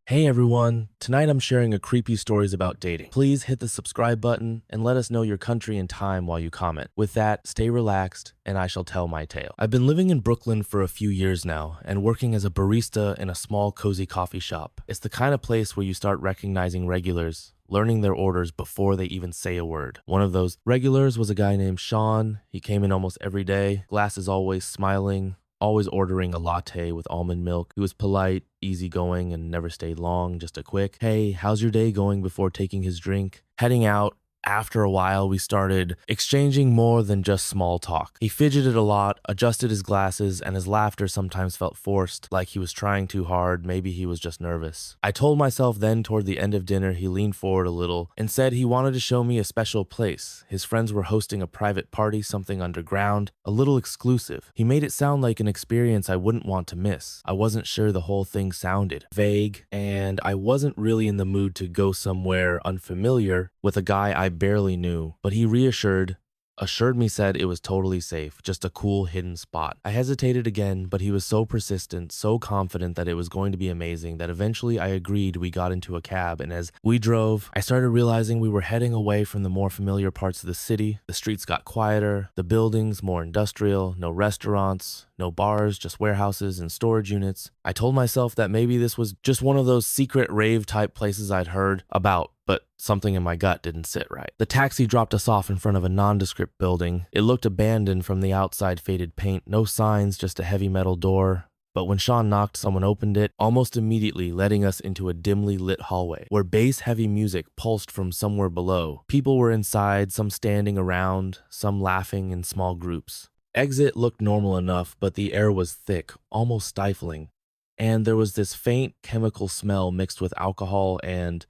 Hey everyone, tonight I'm sharing a creepy stories about dating. Please hit the subscribe button and let us know your country and time while you comment. With that, stay relaxed and I shall tell my tale. I've been living in Brooklyn for a few years now and working as a barista in a small cozy coffee shop. It's the kind of place where you start recognizing regulars, learning their orders before they even say a word. One of those regulars was a guy named Sean. He came in almost every day, glasses always smiling, always ordering a latte with almond milk. He was polite, easygoing, and never stayed long, just a quick, "Hey, how's your day going?" before taking his drink. Heading out, after a while, we started exchanging more than just small talk. He fidgeted a lot, adjusted his glasses, and his laughter sometimes felt forced, like he was trying too hard, maybe he was just nervous. I told myself then toward the end of dinner, he leaned forward a little and said he wanted to show me a special place. His friends were hosting a private party, something underground, a little exclusive. He made it sound like an experience I wouldn't want to miss. I wasn't sure the whole thing sounded vague, and I wasn't really in the mood to go somewhere unfamiliar with a guy I barely knew, but he assured me said it was totally safe, just a cool hidden spot. I hesitated again, but he was so persistent, so confident that it was going to be amazing that eventually I agreed. We got into a cab, and as we drove, I started realizing we were heading away from the more familiar parts of the city. The streets got quieter, the buildings more industrial, no restaurants, no bars, just warehouses and storage units. I told myself that maybe this was just one of those secret rave type places I'd heard about, but something in my gut didn't sit right. The taxi dropped us off in front of a nondescript building. It looked abandoned from the outside, faded paint, no signs, just a heavy metal door. But when Sean knocked, someone opened it, almost immediately letting us into a dimly lit hallway, where bass-heavy music pulsed from somewhere below. People were inside, some standing around, some laughing in small groups. Exit looked normal enough, but the air was thick, almost stifling, and there was this faint chemical smell mixed with alcohol and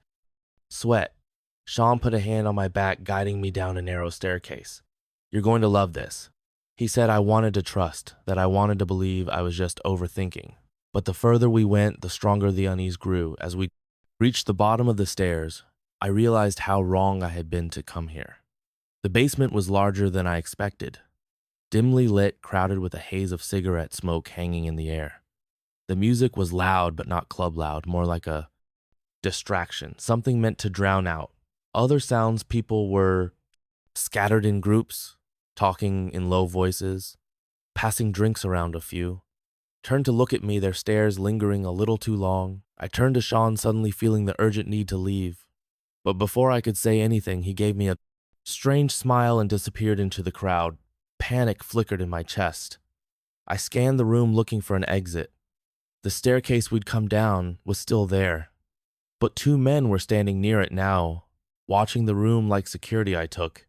sweat. Sean put a hand on my back, guiding me down a narrow staircase. "You're going to love this." He said I wanted to trust, that I wanted to believe I was just overthinking. But the further we went, the stronger the unease grew. As we reached the bottom of the stairs, I realized how wrong I had been to come here. The basement was larger than I expected, dimly lit, crowded with a haze of cigarette smoke hanging in the air. The music was loud, but not club loud, more like a distraction, something meant to drown out other sounds. People were scattered in groups, talking in low voices, passing drinks around. A few turned to look at me, their stares lingering a little too long. I turned to Sean, suddenly feeling the urgent need to leave. But before I could say anything, he gave me a strange smile and disappeared into the crowd. Panic flickered in my chest. I scanned the room looking for an exit. The staircase we'd come down was still there, but two men were standing near it now, watching the room like security. I took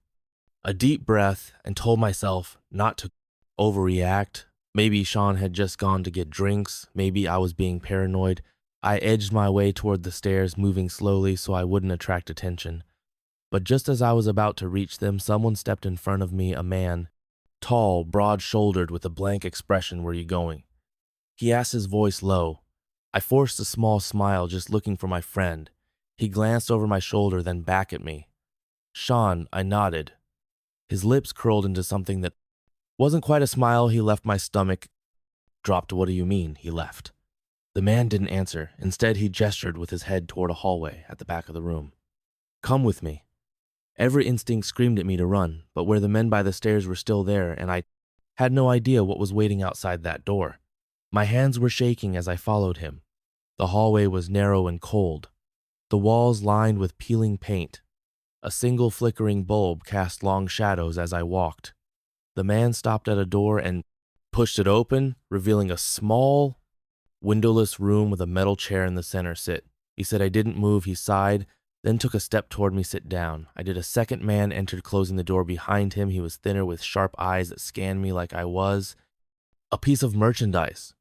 a deep breath and told myself not to overreact. Maybe Sean had just gone to get drinks. Maybe I was being paranoid. I edged my way toward the stairs, moving slowly so I wouldn't attract attention. But just as I was about to reach them, someone stepped in front of me, a man, tall, broad-shouldered, with a blank expression. "Where you going?" He asked, his voice low. I forced a small smile, just looking for my friend. He glanced over my shoulder, then back at me. "Sean," I nodded. His lips curled into something that wasn't quite a smile. He left my stomach dropped. "What do you mean?" He left. The man didn't answer. Instead, he gestured with his head toward a hallway at the back of the room. "Come with me." Every instinct screamed at me to run, but where the men by the stairs were still there, and I had no idea what was waiting outside that door. My hands were shaking as I followed him. The hallway was narrow and cold, the walls lined with peeling paint. A single flickering bulb cast long shadows as I walked. The man stopped at a door and pushed it open, revealing a small, windowless room with a metal chair in the center. "Sit." He said. I didn't move. He sighed, then took a step toward me. "Sit down." I did. A second man entered, closing the door behind him. He was thinner, with sharp eyes that scanned me like I was a piece of merchandise.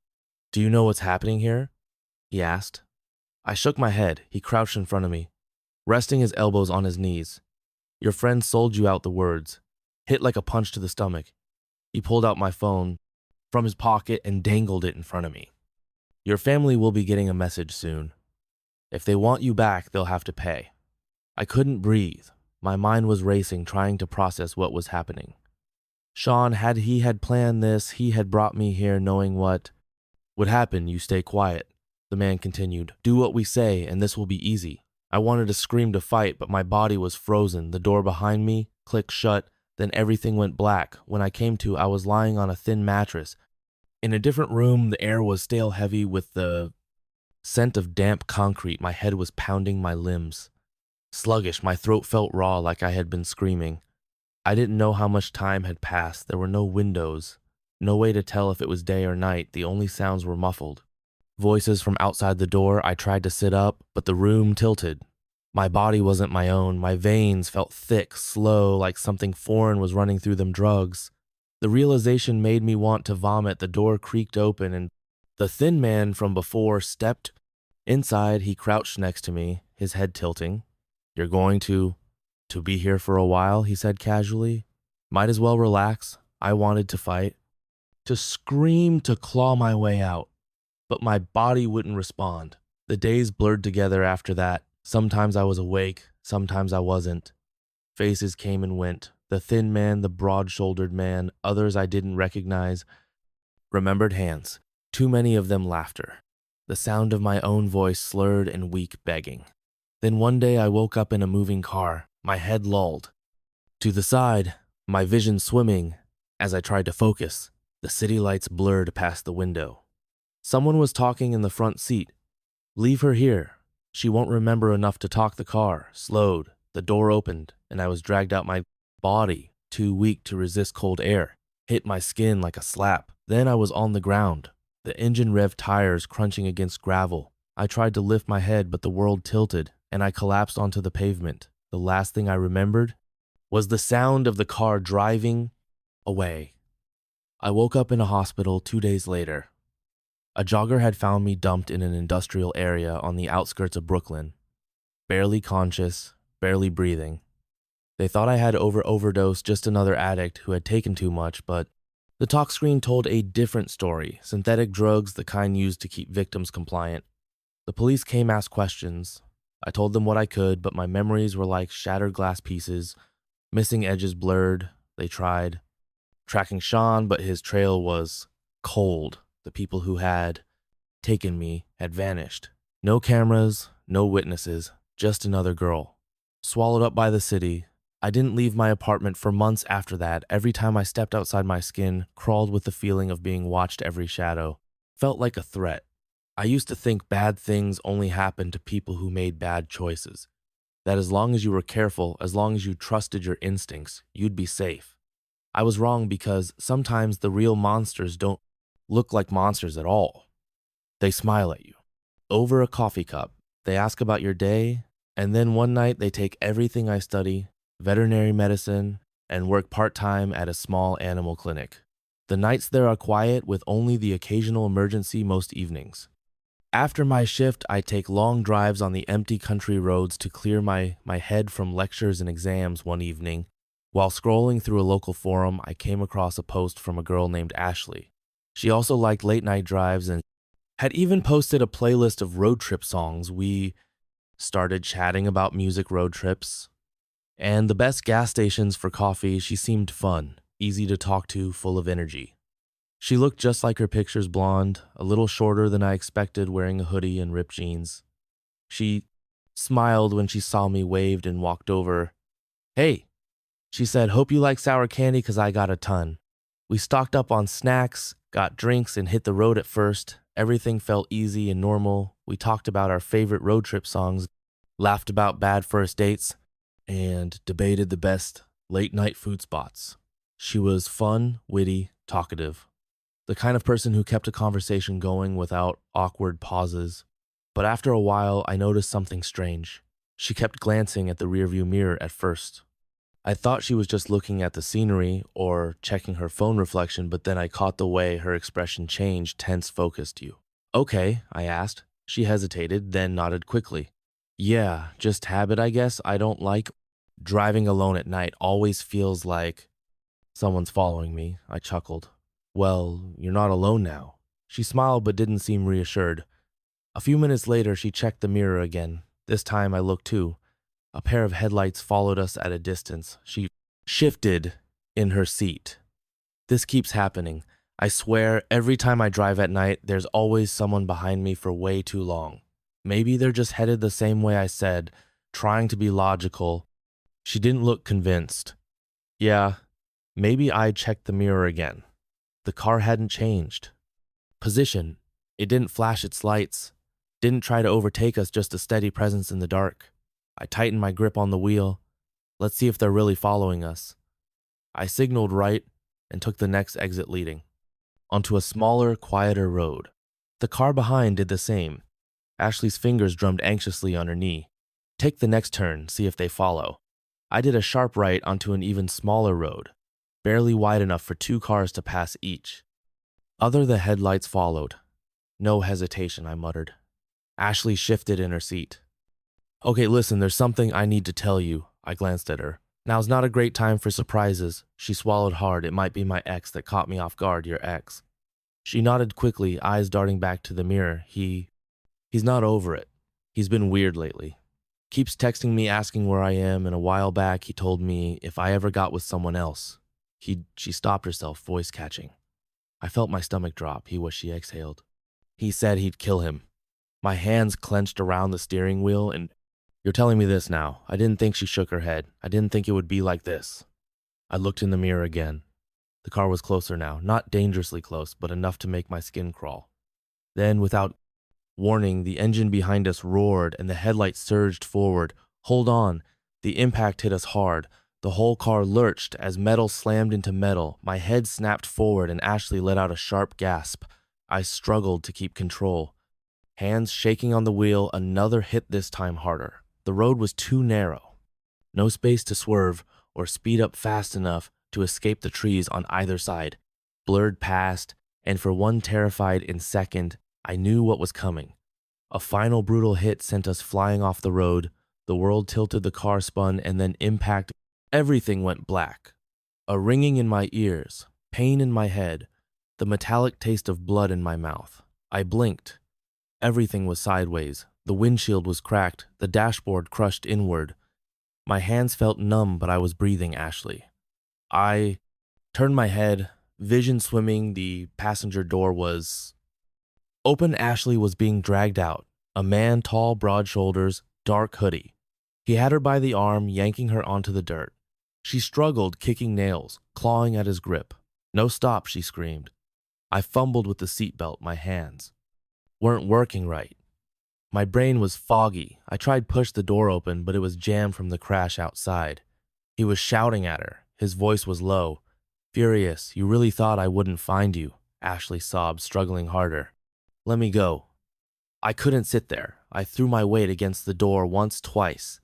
"Do you know what's happening here?" he asked. I shook my head. He crouched in front of me, resting his elbows on his knees. "Your friend sold you out." The words hit like a punch to the stomach. He pulled out my phone from his pocket and dangled it in front of me. "Your family will be getting a message soon. If they want you back, they'll have to pay." I couldn't breathe. My mind was racing, trying to process what was happening. Sean had planned this. He had brought me here knowing what would happen. "You stay quiet." The man continued. Do what we say, and this will be easy. I wanted to scream to fight, but my body was frozen. The door behind me clicked shut, then everything went black. When I came to, I was lying on a thin mattress. In a different room, the air was stale heavy with the scent of damp concrete. My head was pounding my limbs. Sluggish, my throat felt raw like I had been screaming. I didn't know how much time had passed. There were no windows. No way to tell if it was day or night. The only sounds were muffled. Voices from outside the door. I tried to sit up, but the room tilted. My body wasn't my own. My veins felt thick, slow, like something foreign was running through them. Drugs. The realization made me want to vomit. The door creaked open, and the thin man from before stepped inside. He crouched next to me, his head tilting. You're going to be here for a while, he said casually. Might as well relax. I wanted to fight, to scream, to claw my way out. But my body wouldn't respond. The days blurred together after that. Sometimes I was awake, sometimes I wasn't. Faces came and went. The thin man, the broad-shouldered man, others I didn't recognize. Remembered hands. Too many of them laughter. The sound of my own voice slurred and weak, begging. Then one day I woke up in a moving car, my head lulled. To the side, my vision swimming. As I tried to focus, the city lights blurred past the window. Someone was talking in the front seat. Leave her here. She won't remember enough to talk. The car slowed. The door opened, and I was dragged out. My body, too weak to resist cold air, hit my skin like a slap. Then I was on the ground, the engine rev tires crunching against gravel. I tried to lift my head, but the world tilted, and I collapsed onto the pavement. The last thing I remembered was the sound of the car driving away. I woke up in a hospital 2 days later. A jogger had found me dumped in an industrial area on the outskirts of Brooklyn, barely conscious, barely breathing. They thought I had overdosed, just another addict who had taken too much, but the talk screen told a different story, synthetic drugs, the kind used to keep victims compliant. The police came, asked questions. I told them what I could, but my memories were like shattered glass pieces, missing edges blurred. They tried tracking Sean, but his trail was cold. The people who had taken me had vanished. No cameras, no witnesses, just another girl. Swallowed up by the city. I didn't leave my apartment for months after that. Every time I stepped outside, my skin crawled with the feeling of being watched. Every shadow felt like a threat. I used to think bad things only happened to people who made bad choices. That as long as you were careful, as long as you trusted your instincts, you'd be safe. I was wrong, because sometimes the real monsters don't look like monsters at all. They smile at you over a coffee cup. They ask about your day, and then one night they take everything I study, veterinary medicine, and work part-time at a small animal clinic. The nights there are quiet, with only the occasional emergency most evenings. After my shift, I take long drives on the empty country roads to clear my head from lectures and exams. One evening, while scrolling through a local forum, I came across a post from a girl named Ashley. She also liked late-night drives and had even posted a playlist of road trip songs. We started chatting about music, road trips, and the best gas stations for coffee. She seemed fun, easy to talk to, full of energy. She looked just like her pictures, blonde, a little shorter than I expected, wearing a hoodie and ripped jeans. She smiled when she saw me, waved, and walked over. Hey, she said, hope you like sour candy, 'cause I got a ton. We stocked up on snacks, got drinks, and hit the road. At first, everything felt easy and normal. We talked about our favorite road trip songs, laughed about bad first dates, and debated the best late-night food spots. She was fun, witty, talkative, the kind of person who kept a conversation going without awkward pauses. But after a while, I noticed something strange. She kept glancing at the rearview mirror at first. I thought she was just looking at the scenery or checking her phone reflection, but then I caught the way her expression changed, tense, focused. You okay? I asked. She hesitated, then nodded quickly. Yeah, just habit, I guess. I don't like driving alone at night. Always feels like someone's following me. I chuckled. Well, you're not alone now. She smiled but didn't seem reassured. A few minutes later, she checked the mirror again. This time I looked too. A pair of headlights followed us at a distance. She shifted in her seat. This keeps happening. I swear, every time I drive at night, there's always someone behind me for way too long. Maybe they're just headed the same way I said, trying to be logical. She didn't look convinced. Yeah, maybe I checked the mirror again. The car hadn't changed. Position. It didn't flash its lights. Didn't try to overtake us, just a steady presence in the dark. I tightened my grip on the wheel. Let's see if they're really following us. I signaled right and took the next exit leading onto a smaller, quieter road. The car behind did the same. Ashley's fingers drummed anxiously on her knee. Take the next turn, see if they follow. I did a sharp right onto an even smaller road, barely wide enough for 2 cars to pass each. The headlights followed. No hesitation, I muttered. Ashley shifted in her seat. Okay, listen, there's something I need to tell you. I glanced at her. Now's not a great time for surprises. She swallowed hard. It might be my ex that caught me off guard, your ex. She nodded quickly, eyes darting back to the mirror. He's not over it. He's been weird lately. Keeps texting me asking where I am, and a while back he told me if I ever got with someone else. She stopped herself, voice catching. I felt my stomach drop, she exhaled. He said he'd kill him. My hands clenched around the steering wheel, and you're telling me this now. I didn't think. She shook her head. I didn't think it would be like this. I looked in the mirror again. The car was closer now, not dangerously close, but enough to make my skin crawl. Then, without warning, the engine behind us roared and the headlights surged forward. Hold on. The impact hit us hard. The whole car lurched as metal slammed into metal. My head snapped forward and Ashley let out a sharp gasp. I struggled to keep control. Hands shaking on the wheel, another hit, this time harder. The road was too narrow. No space to swerve or speed up fast enough to escape the trees on either side. Blurred past, and for one terrified second, I knew what was coming. A final brutal hit sent us flying off the road. The world tilted, the car spun, and then impact. Everything went black. A ringing in my ears, pain in my head, the metallic taste of blood in my mouth. I blinked. Everything was sideways. The windshield was cracked, the dashboard crushed inward. My hands felt numb, but I was breathing, Ashley. I turned my head, vision swimming. The passenger door was open. Ashley was being dragged out. A man, tall, broad shoulders, dark hoodie. He had her by the arm, yanking her onto the dirt. She struggled, kicking nails, clawing at his grip. No, stop, she screamed. I fumbled with the seatbelt. My hands weren't working right. My brain was foggy. I tried to push the door open, but it was jammed from the crash outside. He was shouting at her. His voice was low. Furious, you really thought I wouldn't find you, Ashley sobbed, struggling harder. Let me go. I couldn't sit there. I threw my weight against the door once, twice.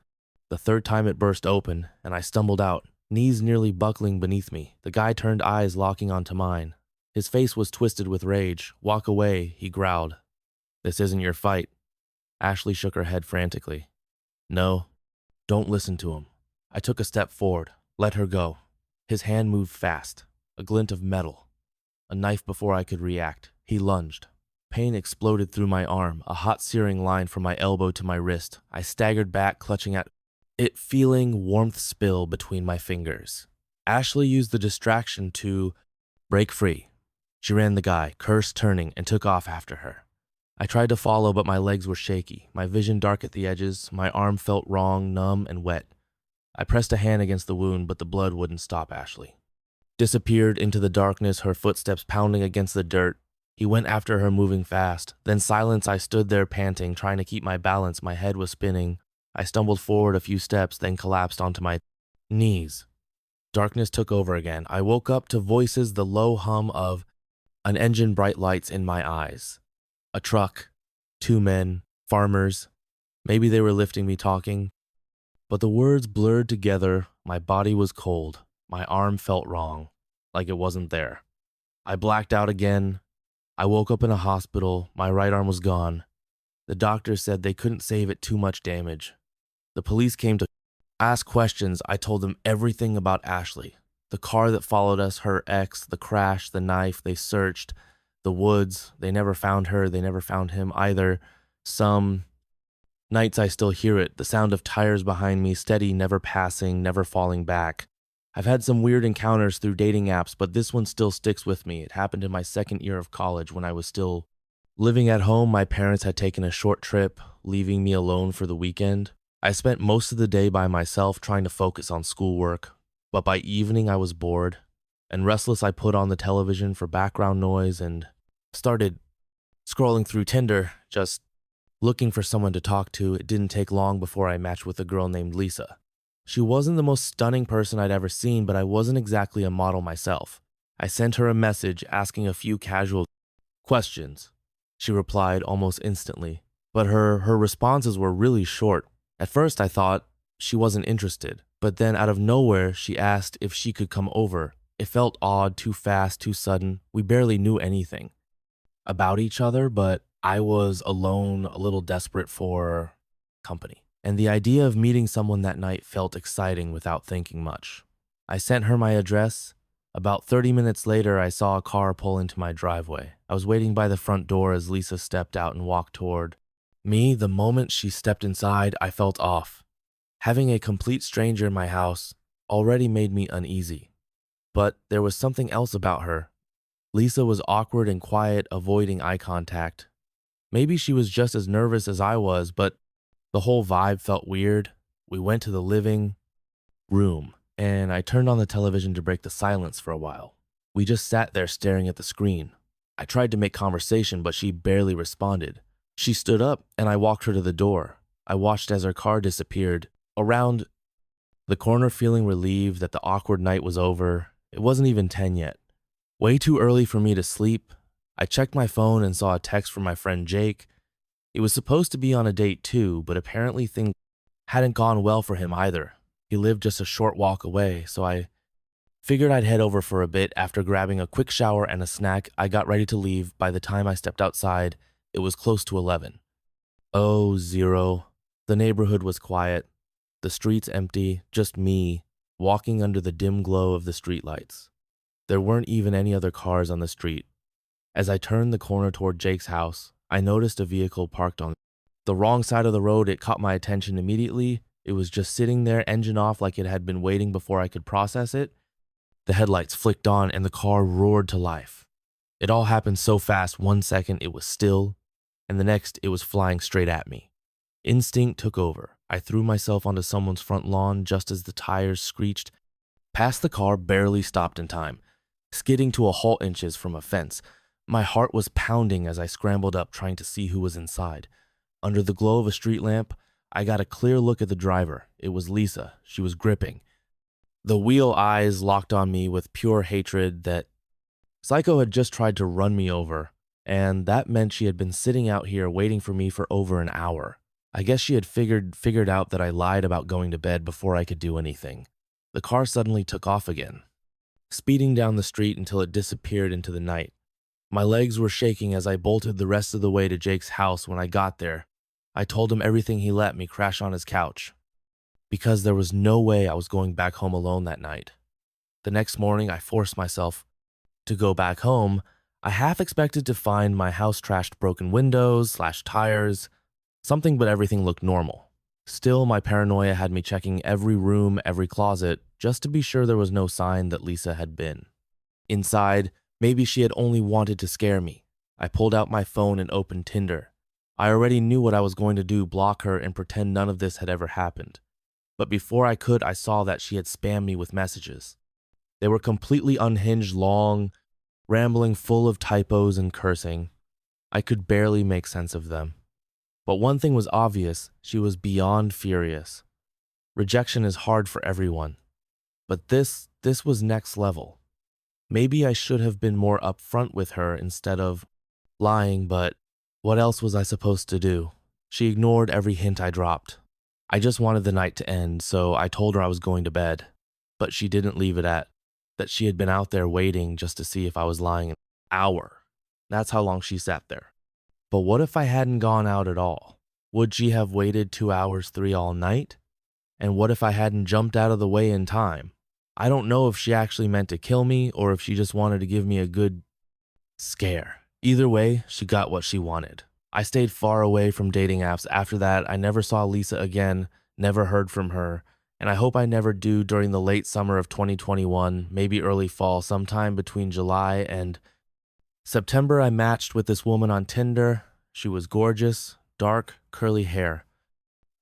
The third time it burst open, and I stumbled out, knees nearly buckling beneath me. The guy turned, eyes locking onto mine. His face was twisted with rage. Walk away, he growled. This isn't your fight. Ashley shook her head frantically. No, don't listen to him. I took a step forward, let her go. His hand moved fast, a glint of metal. A knife before I could react. He lunged. Pain exploded through my arm, a hot searing line from my elbow to my wrist. I staggered back, clutching at it, feeling warmth spill between my fingers. Ashley used the distraction to break free. She ran the guy, cursed, turning, and took off after her. I tried to follow, but my legs were shaky, my vision dark at the edges, my arm felt wrong, numb, and wet. I pressed a hand against the wound, but the blood wouldn't stop Ashley. Disappeared into the darkness, her footsteps pounding against the dirt. He went after her, moving fast. Then silence. I stood there panting, trying to keep my balance. My head was spinning. I stumbled forward a few steps, then collapsed onto my knees. Darkness took over again. I woke up to voices, the low hum of an engine, bright lights in my eyes. A truck, 2 men, farmers. Maybe they were lifting me, talking. But the words blurred together. My body was cold. My arm felt wrong, like it wasn't there. I blacked out again. I woke up in a hospital. My right arm was gone. The doctor said they couldn't save it, too much damage. The police came to ask questions. I told them everything about Ashley. The car that followed us, her ex, the crash, the knife. They searched the woods. They never found her. They never found him either. Some nights I still hear it, the sound of tires behind me, steady, never passing, never falling back. I've had some weird encounters through dating apps, but this one still sticks with me. It happened in my second year of college when I was still living at home. My parents had taken a short trip, leaving me alone for the weekend. I spent most of the day by myself trying to focus on schoolwork, but by evening I was bored and restless. I put on the television for background noise and started scrolling through Tinder, just looking for someone to talk to. It didn't take long before I matched with a girl named Lisa. She wasn't the most stunning person I'd ever seen, but I wasn't exactly a model myself. I sent her a message asking a few casual questions. She replied almost instantly, but her responses were really short. At first I thought she wasn't interested, but then out of nowhere she asked if she could come over. It felt odd, too fast, too sudden. We barely knew anything about each other, but I was alone, a little desperate for company. And the idea of meeting someone that night felt exciting without thinking much. I sent her my address. About 30 minutes later, I saw a car pull into my driveway. I was waiting by the front door as Lisa stepped out and walked toward me. The moment she stepped inside, I felt off. Having a complete stranger in my house already made me uneasy. But there was something else about her. Lisa was awkward and quiet, avoiding eye contact. Maybe she was just as nervous as I was, but the whole vibe felt weird. We went to the living room, and I turned on the television to break the silence for a while. We just sat there staring at the screen. I tried to make conversation, but she barely responded. She stood up, and I walked her to the door. I watched as her car disappeared around the corner, feeling relieved that the awkward night was over. It wasn't even 10 yet. Way too early for me to sleep. I checked my phone and saw a text from my friend Jake. He was supposed to be on a date too, but apparently things hadn't gone well for him either. He lived just a short walk away, so I figured I'd head over for a bit. After grabbing a quick shower and a snack, I got ready to leave. By the time I stepped outside, it was close to 11. Oh, 0. The neighborhood was quiet, the streets empty, just me, walking under the dim glow of the streetlights. There weren't even any other cars on the street. As I turned the corner toward Jake's house, I noticed a vehicle parked on the wrong side of the road. It caught my attention immediately. It was just sitting there, engine off, like it had been waiting before I could process it. The headlights flicked on and the car roared to life. It all happened so fast. 1 second it was still, and the next it was flying straight at me. Instinct took over. I threw myself onto someone's front lawn just as the tires screeched past the car, barely stopped in time, skidding to a halt inches from a fence. My heart was pounding as I scrambled up, trying to see who was inside. Under the glow of a street lamp, I got a clear look at the driver. It was Lisa. She was gripping. The wheel eyes locked on me with pure hatred. That psycho had just tried to run me over, and that meant she had been sitting out here waiting for me for over an hour. I guess she had figured out that I lied about going to bed before I could do anything. The car suddenly took off again, speeding down the street until it disappeared into the night. My legs were shaking as I bolted the rest of the way to Jake's house. When I got there, I told him everything. He let me crash on his couch, because there was no way I was going back home alone that night. The next morning, I forced myself to go back home. I half expected to find my house trashed, broken windows, slashed tires, something, but everything looked normal. Still, my paranoia had me checking every room, every closet, just to be sure there was no sign that Lisa had been inside. Maybe she had only wanted to scare me. I pulled out my phone and opened Tinder. I already knew what I was going to do, block her and pretend none of this had ever happened. But before I could, I saw that she had spammed me with messages. They were completely unhinged, long, rambling, full of typos and cursing. I could barely make sense of them. But one thing was obvious: she was beyond furious. Rejection is hard for everyone. But this was next level. Maybe I should have been more upfront with her instead of lying, but what else was I supposed to do? She ignored every hint I dropped. I just wanted the night to end, so I told her I was going to bed. But she didn't leave it at that. She had been out there waiting just to see if I was lying an hour. That's how long she sat there. But what if I hadn't gone out at all? Would she have waited 2 hours, 3 all night? And what if I hadn't jumped out of the way in time? I don't know if she actually meant to kill me or if she just wanted to give me a good scare. Either way, she got what she wanted. I stayed far away from dating apps. After that, I never saw Lisa again, never heard from her, and I hope I never do during the late summer of 2021, maybe early fall, sometime between July and September. I matched with this woman on Tinder. She was gorgeous, dark, curly hair,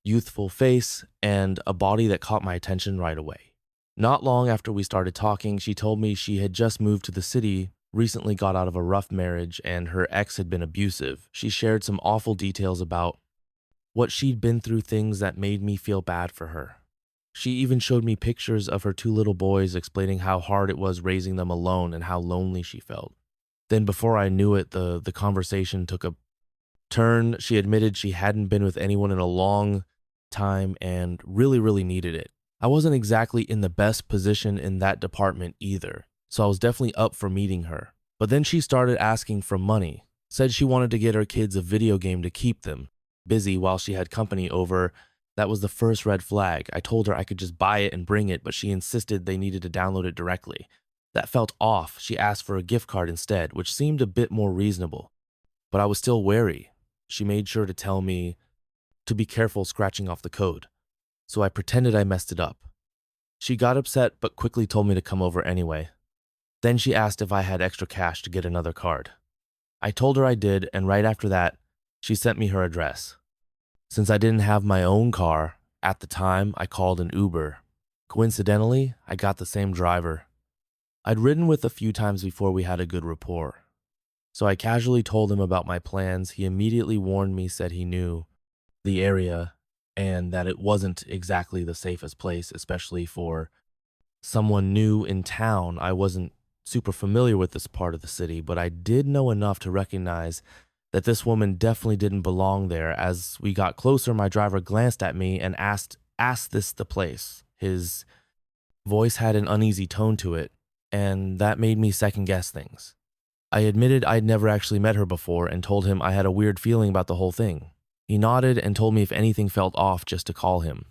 youthful face, and a body that caught my attention right away. Not long after we started talking, she told me she had just moved to the city, recently got out of a rough marriage, and her ex had been abusive. She shared some awful details about what she'd been through, things that made me feel bad for her. She even showed me pictures of her two little boys, explaining how hard it was raising them alone and how lonely she felt. Then before I knew it, the conversation took a turn. She admitted she hadn't been with anyone in a long time and really needed it. I wasn't exactly in the best position in that department either, so I was definitely up for meeting her. But then she started asking for money, said she wanted to get her kids a video game to keep them busy while she had company over. That was the first red flag. I told her I could just buy it and bring it, but she insisted they needed to download it directly. That felt off. She asked for a gift card instead, which seemed a bit more reasonable. But I was still wary. She made sure to tell me to be careful scratching off the code, so I pretended I messed it up. She got upset but quickly told me to come over anyway. Then she asked if I had extra cash to get another card. I told her I did, and right after that, she sent me her address. Since I didn't have my own car at the time, I called an Uber. Coincidentally, I got the same driver I'd ridden with a few times before. We had a good rapport. So I casually told him about my plans. He immediately warned me, said he knew the area and that it wasn't exactly the safest place, especially for someone new in town. I wasn't super familiar with this part of the city, but I did know enough to recognize that this woman definitely didn't belong there. As we got closer, my driver glanced at me and asked this the place? His voice had an uneasy tone to it, and that made me second guess things. I admitted I'd never actually met her before and told him I had a weird feeling about the whole thing. He nodded and told me if anything felt off just to call him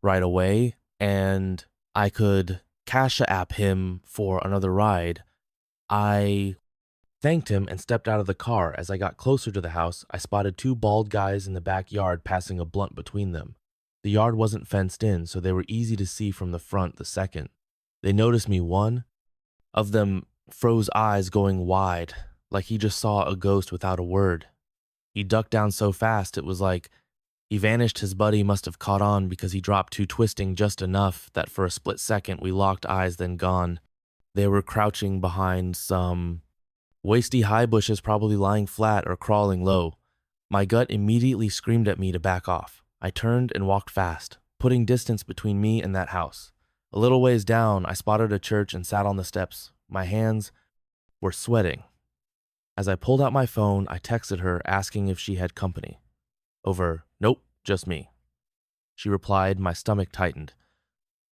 right away, and I could Cash App him for another ride. I thanked him and stepped out of the car. As I got closer to the house, I spotted two bald guys in the backyard passing a blunt between them. The yard wasn't fenced in, so they were easy to see from the front the second they noticed me. One of them froze, eyes going wide, like he just saw a ghost without a word. He ducked down so fast it was like he vanished. His buddy must have caught on because he dropped to twisting just enough that for a split second we locked eyes, then gone. They were crouching behind some waist high bushes, probably lying flat or crawling low. My gut immediately screamed at me to back off. I turned and walked fast, putting distance between me and that house. A little ways down, I spotted a church and sat on the steps. My hands were sweating. As I pulled out my phone, I texted her asking if she had company. Over, "Nope, just me," she replied. My stomach tightened.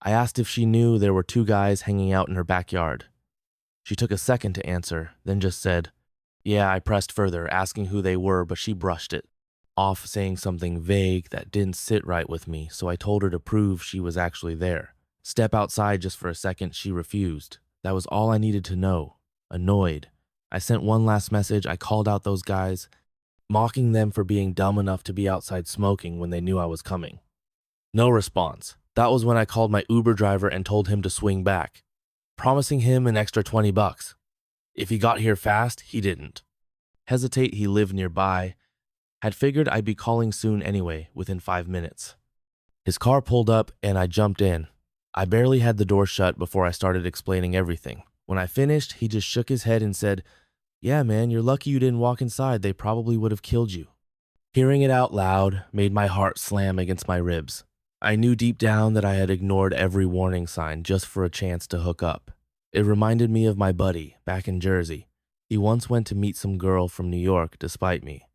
I asked if she knew there were two guys hanging out in her backyard. She took a second to answer, then just said, "Yeah." I pressed further, asking who they were, but she brushed it off, saying something vague that didn't sit right with me, so I told her to prove she was actually there. Step outside just for a second. She refused. That was all I needed to know. Annoyed, I sent one last message. I called out those guys, mocking them for being dumb enough to be outside smoking when they knew I was coming. No response. That was when I called my Uber driver and told him to swing back, promising him an extra $20. If he got here fast, he didn't hesitate. He lived nearby. Had figured I'd be calling soon anyway, within 5 minutes. His car pulled up and I jumped in. I barely had the door shut before I started explaining everything. When I finished, he just shook his head and said, "Yeah, man, you're lucky you didn't walk inside. They probably would have killed you." Hearing it out loud made my heart slam against my ribs. I knew deep down that I had ignored every warning sign just for a chance to hook up. It reminded me of my buddy back in Jersey. He once went to meet some girl from New York despite me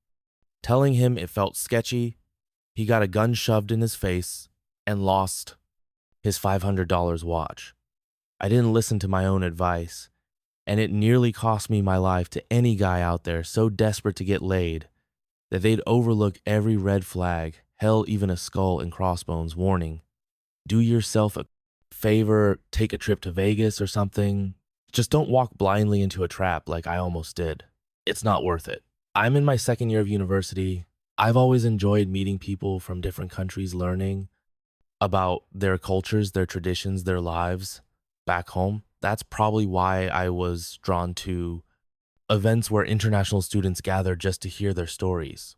telling him it felt sketchy. He got a gun shoved in his face and lost his $500 watch. I didn't listen to my own advice, and it nearly cost me my life. To any guy out there so desperate to get laid that they'd overlook every red flag, hell, even a skull and crossbones warning. Do yourself a favor, take a trip to Vegas or something. Just don't walk blindly into a trap like I almost did. It's not worth it. I'm in my second year of university. I've always enjoyed meeting people from different countries, learning. about their cultures, their traditions, their lives back home. That's probably why I was drawn to events where international students gather just to hear their stories.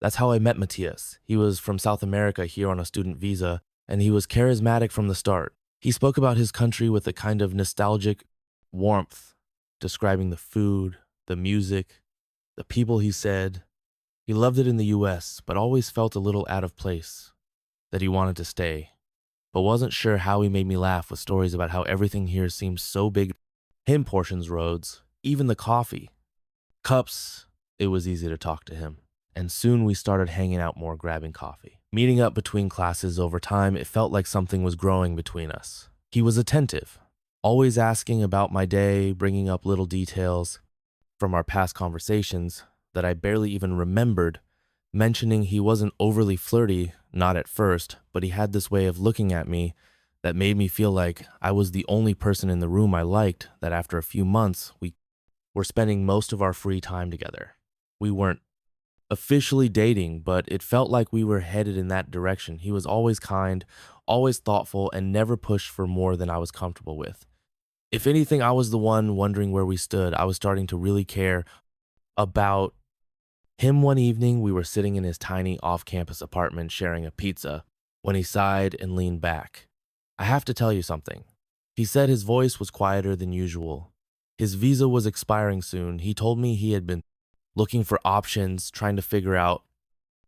That's how I met Matthias. He was from South America here on a student visa, and he was charismatic from the start. He spoke about his country with a kind of nostalgic warmth, describing the food, the music, the people. He said he loved it in the US, but always felt a little out of place, that he wanted to stay, but wasn't sure how. He made me laugh with stories about how everything here seems so big. Him portions roads, even the coffee. Cups, it was easy to talk to him. And soon we started hanging out more, grabbing coffee. Meeting up between classes. Over time, it felt like something was growing between us. He was attentive, always asking about my day, bringing up little details from our past conversations that I barely even remembered, mentioning he wasn't overly flirty, not at first, but he had this way of looking at me that made me feel like I was the only person in the room I liked, that after a few months, we were spending most of our free time together. We weren't officially dating, but it felt like we were headed in that direction. He was always kind, always thoughtful, and never pushed for more than I was comfortable with. If anything, I was the one wondering where we stood. I was starting to really care about him. One evening, we were sitting in his tiny off-campus apartment sharing a pizza when he sighed and leaned back. I have to tell you something. He said. His voice was quieter than usual. His visa was expiring soon. He told me he had been looking for options, trying to figure out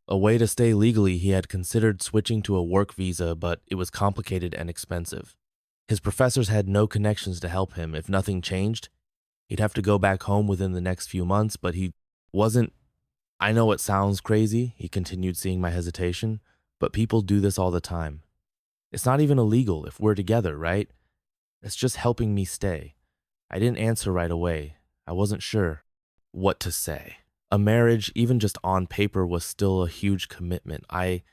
a way to stay legally. He had considered switching to a work visa, but it was complicated and expensive. His professors had no connections to help him. If nothing changed, he'd have to go back home within the next few months, but he wasn't. I know it sounds crazy, he continued, seeing my hesitation, but people do this all the time. It's not even illegal if we're together, right? It's just helping me stay. I didn't answer right away. I wasn't sure what to say. A marriage, even just on paper, was still a huge commitment. I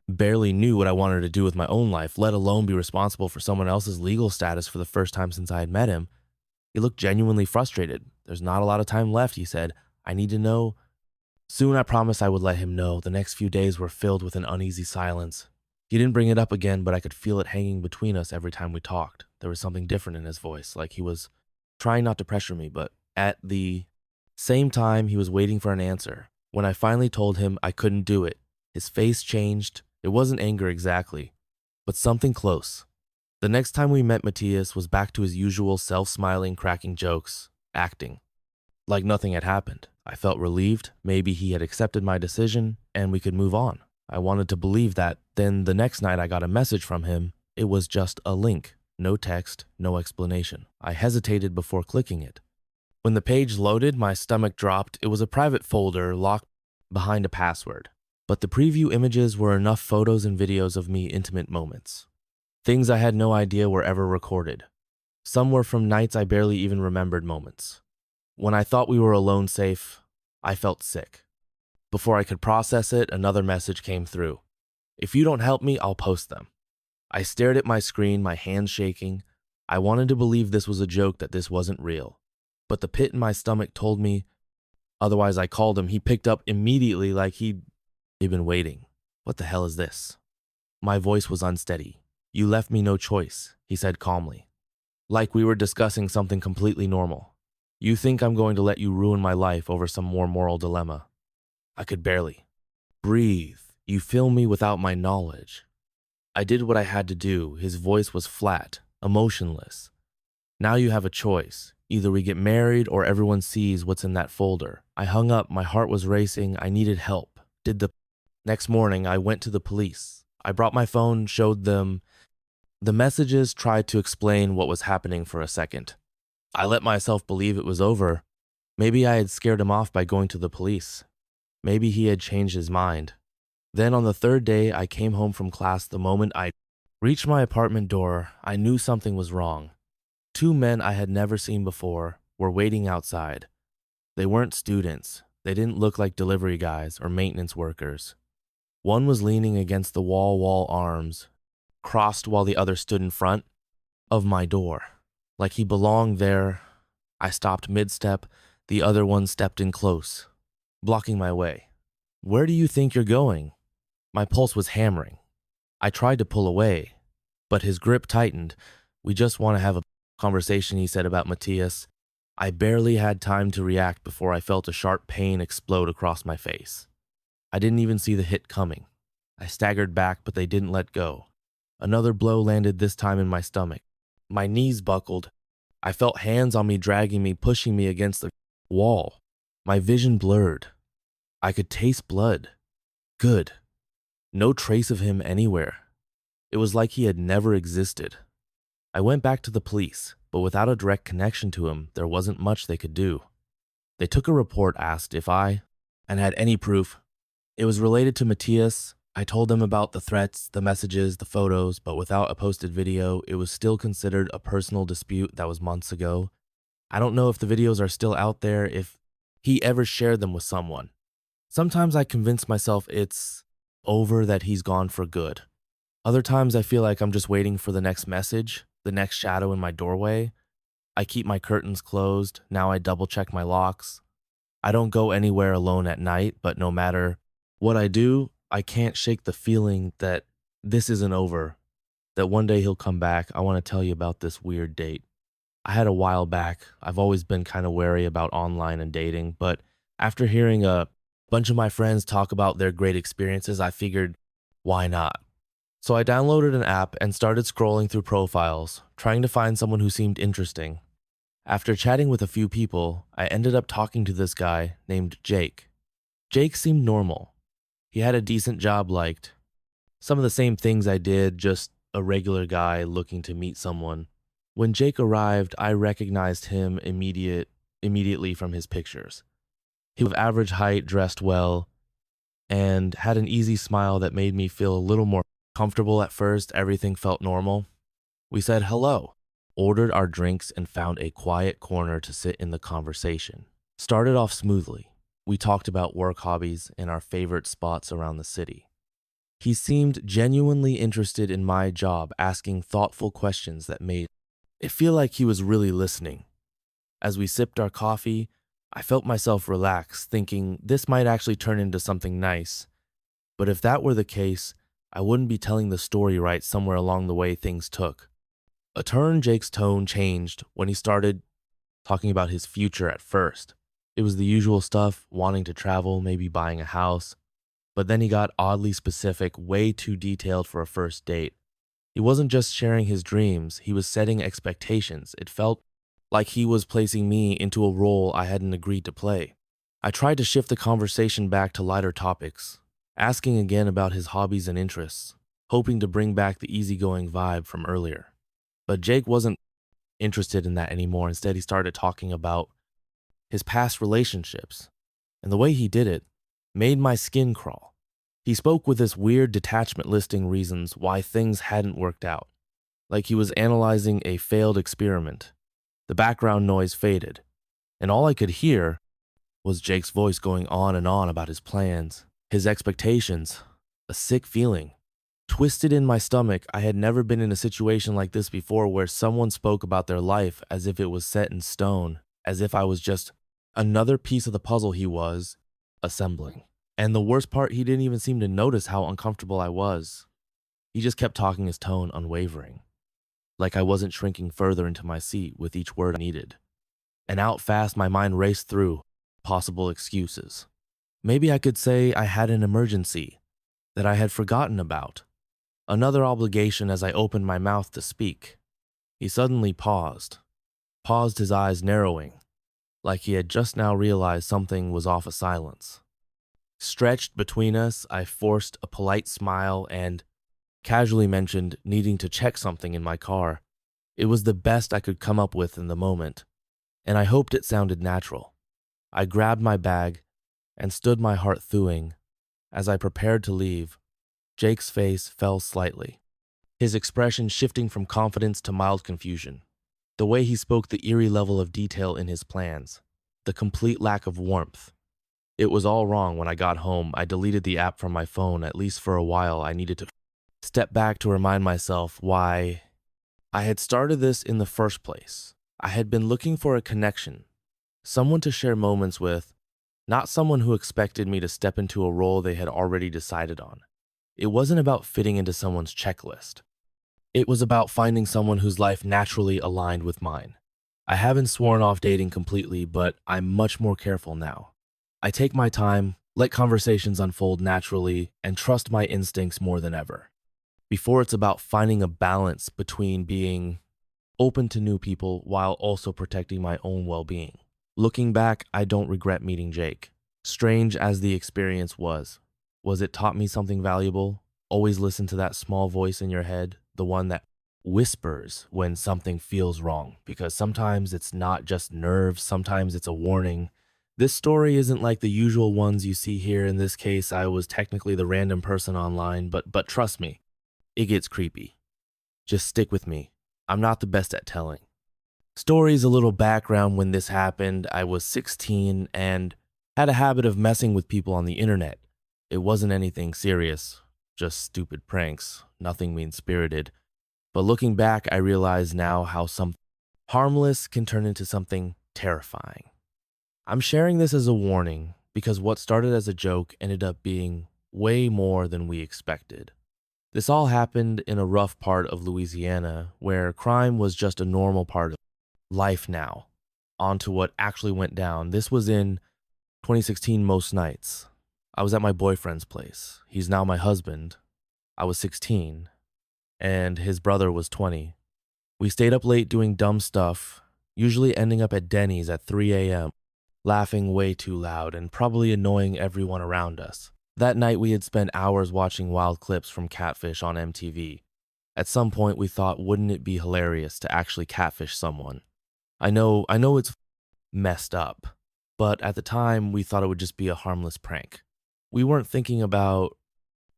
barely knew what I wanted to do with my own life, let alone be responsible for someone else's legal status for the first time since I had met him. He looked genuinely frustrated. There's not a lot of time left, he said. I need to know. Soon, I promised I would let him know. The next few days were filled with an uneasy silence. He didn't bring it up again, but I could feel it hanging between us every time we talked. There was something different in his voice, like he was trying not to pressure me, but at the same time, he was waiting for an answer. When I finally told him I couldn't do it, his face changed. It wasn't anger exactly, but something close. The next time we met, Matthias was back to his usual self-smiling, cracking jokes, acting like nothing had happened. I felt relieved. Maybe he had accepted my decision and we could move on. I wanted to believe that. Then the next night I got a message from him. It was just a link, no text, no explanation. I hesitated before clicking it. When the page loaded, my stomach dropped. It was a private folder locked behind a password. But the preview images were enough photos and videos of me, intimate moments. Things I had no idea were ever recorded. Some were from nights I barely even remembered, moments. When I thought we were alone, safe, I felt sick. Before I could process it, another message came through. If you don't help me, I'll post them. I stared at my screen, my hands shaking. I wanted to believe this was a joke, that this wasn't real. But the pit in my stomach told me otherwise. I called him. He picked up immediately, like he'd been waiting. What the hell is this? My voice was unsteady. You left me no choice, he said calmly, like we were discussing something completely normal. You think I'm going to let you ruin my life over some more moral dilemma? I could barely breathe. You fill me without my knowledge. I did what I had to do. His voice was flat, emotionless. Now you have a choice. Either we get married or everyone sees what's in that folder. I hung up. My heart was racing. I needed help. Next morning, I went to the police. I brought my phone, showed them the messages, tried to explain what was happening for a second. I let myself believe it was over. Maybe I had scared him off by going to the police. Maybe he had changed his mind. Then on the third day, I came home from class. The moment I reached my apartment door, I knew something was wrong. Two men I had never seen before were waiting outside. They weren't students. They didn't look like delivery guys or maintenance workers. One was leaning against the wall, arms crossed, while the other stood in front of my door, like he belonged there. I stopped mid-step. The other one stepped in close, blocking my way. Where do you think you're going? My pulse was hammering. I tried to pull away, but his grip tightened. "We just want to have a conversation," he said about Matthias. I barely had time to react before I felt a sharp pain explode across my face. I didn't even see the hit coming. I staggered back, but they didn't let go. Another blow landed, this time in my stomach. My knees buckled. I felt hands on me, dragging me, pushing me against the wall. My vision blurred. I could taste blood. Good. No trace of him anywhere. It was like he had never existed. I went back to the police, but without a direct connection to him, there wasn't much they could do. They took a report, asked if I had any proof. It was related to Matthias. I told them about the threats, the messages, the photos, but without a posted video, it was still considered a personal dispute that was months ago. I don't know if the videos are still out there, if he ever shared them with someone. Sometimes I convince myself it's over, that he's gone for good. Other times I feel like I'm just waiting for the next message, the next shadow in my doorway. I keep my curtains closed. Now I double check my locks. I don't go anywhere alone at night, but no matter what I do, I can't shake the feeling that this isn't over, that one day he'll come back. I want to tell you about this weird date I had a while back. I've always been kind of wary about online and dating, but after hearing a bunch of my friends talk about their great experiences, I figured, why not? So I downloaded an app and started scrolling through profiles, trying to find someone who seemed interesting. After chatting with a few people, I ended up talking to this guy named Jake. Jake seemed normal. He had a decent job, liked some of the same things I did, just a regular guy looking to meet someone. When Jake arrived, I recognized him immediately from his pictures. He was of average height, dressed well, and had an easy smile that made me feel a little more comfortable at first. Everything felt normal. We said hello, ordered our drinks, and found a quiet corner to sit in the conversation. Started off smoothly. We talked about work, hobbies, and our favorite spots around the city. He seemed genuinely interested in my job, asking thoughtful questions that made it feel like he was really listening. As we sipped our coffee, I felt myself relax, thinking this might actually turn into something nice. But if that were the case, I wouldn't be telling the story right somewhere along the way things took. A turn, Jake's tone changed when he started talking about his future at first. It was the usual stuff, wanting to travel, maybe buying a house. But then he got oddly specific, way too detailed for a first date. He wasn't just sharing his dreams, he was setting expectations. It felt like he was placing me into a role I hadn't agreed to play. I tried to shift the conversation back to lighter topics, asking again about his hobbies and interests, hoping to bring back the easygoing vibe from earlier. But Jake wasn't interested in that anymore. Instead, he started talking about his past relationships, and the way he did it made my skin crawl. He spoke with this weird detachment, listing reasons why things hadn't worked out, like he was analyzing a failed experiment. The background noise faded, and all I could hear was Jake's voice going on and on about his plans, his expectations. A sick feeling twisted in my stomach. I had never been in a situation like this before, where someone spoke about their life as if it was set in stone, as if I was just another piece of the puzzle he was assembling. And the worst part, he didn't even seem to notice how uncomfortable I was. He just kept talking, his tone unwavering, like I wasn't shrinking further into my seat with each word I needed. And out fast, my mind raced through possible excuses. Maybe I could say I had an emergency that I had forgotten about, another obligation. As I opened my mouth to speak, he suddenly paused, his eyes narrowing, like he had just now realized something was off. A silence stretched between us. I forced a polite smile and casually mentioned needing to check something in my car. It was the best I could come up with in the moment, and I hoped it sounded natural. I grabbed my bag and stood, my heart thawing. As I prepared to leave, Jake's face fell slightly, his expression shifting from confidence to mild confusion. The way he spoke, the eerie level of detail in his plans, the complete lack of warmth. It was all wrong. When I got home, I deleted the app from my phone. At least for a while, I needed to step back to remind myself why I had started this in the first place. I had been looking for a connection, someone to share moments with, not someone who expected me to step into a role they had already decided on. It wasn't about fitting into someone's checklist. It was about finding someone whose life naturally aligned with mine. I haven't sworn off dating completely, but I'm much more careful now. I take my time, let conversations unfold naturally, and trust my instincts more than ever. Before, it's about finding a balance between being open to new people while also protecting my own well-being. Looking back, I don't regret meeting Jake. Strange as the experience was it taught me something valuable? Always listen to that small voice in your head, the one that whispers when something feels wrong, because sometimes it's not just nerves, sometimes it's a warning. This story isn't like the usual ones you see here. In this case, I was technically the random person online, but trust me, it gets creepy. Just stick with me. I'm not the best at telling. Stories, a little background. When this happened, I was 16 and had a habit of messing with people on the internet. It wasn't anything serious, just stupid pranks, nothing mean-spirited. But looking back, I realize now how something harmless can turn into something terrifying. I'm sharing this as a warning because what started as a joke ended up being way more than we expected. This all happened in a rough part of Louisiana where crime was just a normal part of life now. On to what actually went down. This was in 2016 most nights. I was at my boyfriend's place. He's now my husband. I was 16, and his brother was 20. We stayed up late doing dumb stuff, usually ending up at Denny's at 3 a.m., laughing way too loud and probably annoying everyone around us. That night, we had spent hours watching wild clips from Catfish on MTV. At some point, we thought, wouldn't it be hilarious to actually catfish someone? I know it's messed up, but at the time, we thought it would just be a harmless prank. We weren't thinking about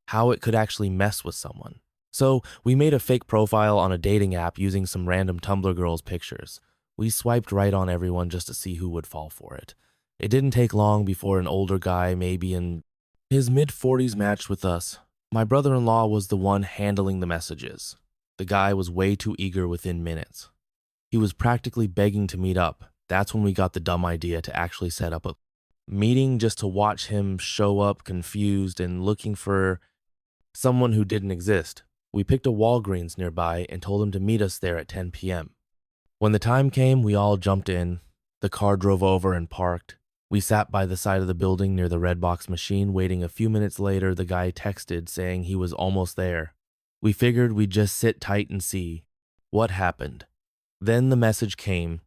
how it could actually mess with someone. So we made a fake profile on a dating app using some random Tumblr girls' pictures. We swiped right on everyone just to see who would fall for it. It didn't take long before an older guy, maybe in his mid-40s, matched with us. My brother-in-law was the one handling the messages. The guy was way too eager within minutes. He was practically begging to meet up. That's when we got the dumb idea to actually set up a meeting just to watch him show up confused and looking for someone who didn't exist. We picked a Walgreens nearby and told him to meet us there at 10 p.m. When the time came, we all jumped in. The car drove over and parked. We sat by the side of the building near the red box machine, waiting. A few minutes later, the guy texted saying he was almost there. We figured we'd just sit tight and see what happened. Then the message came,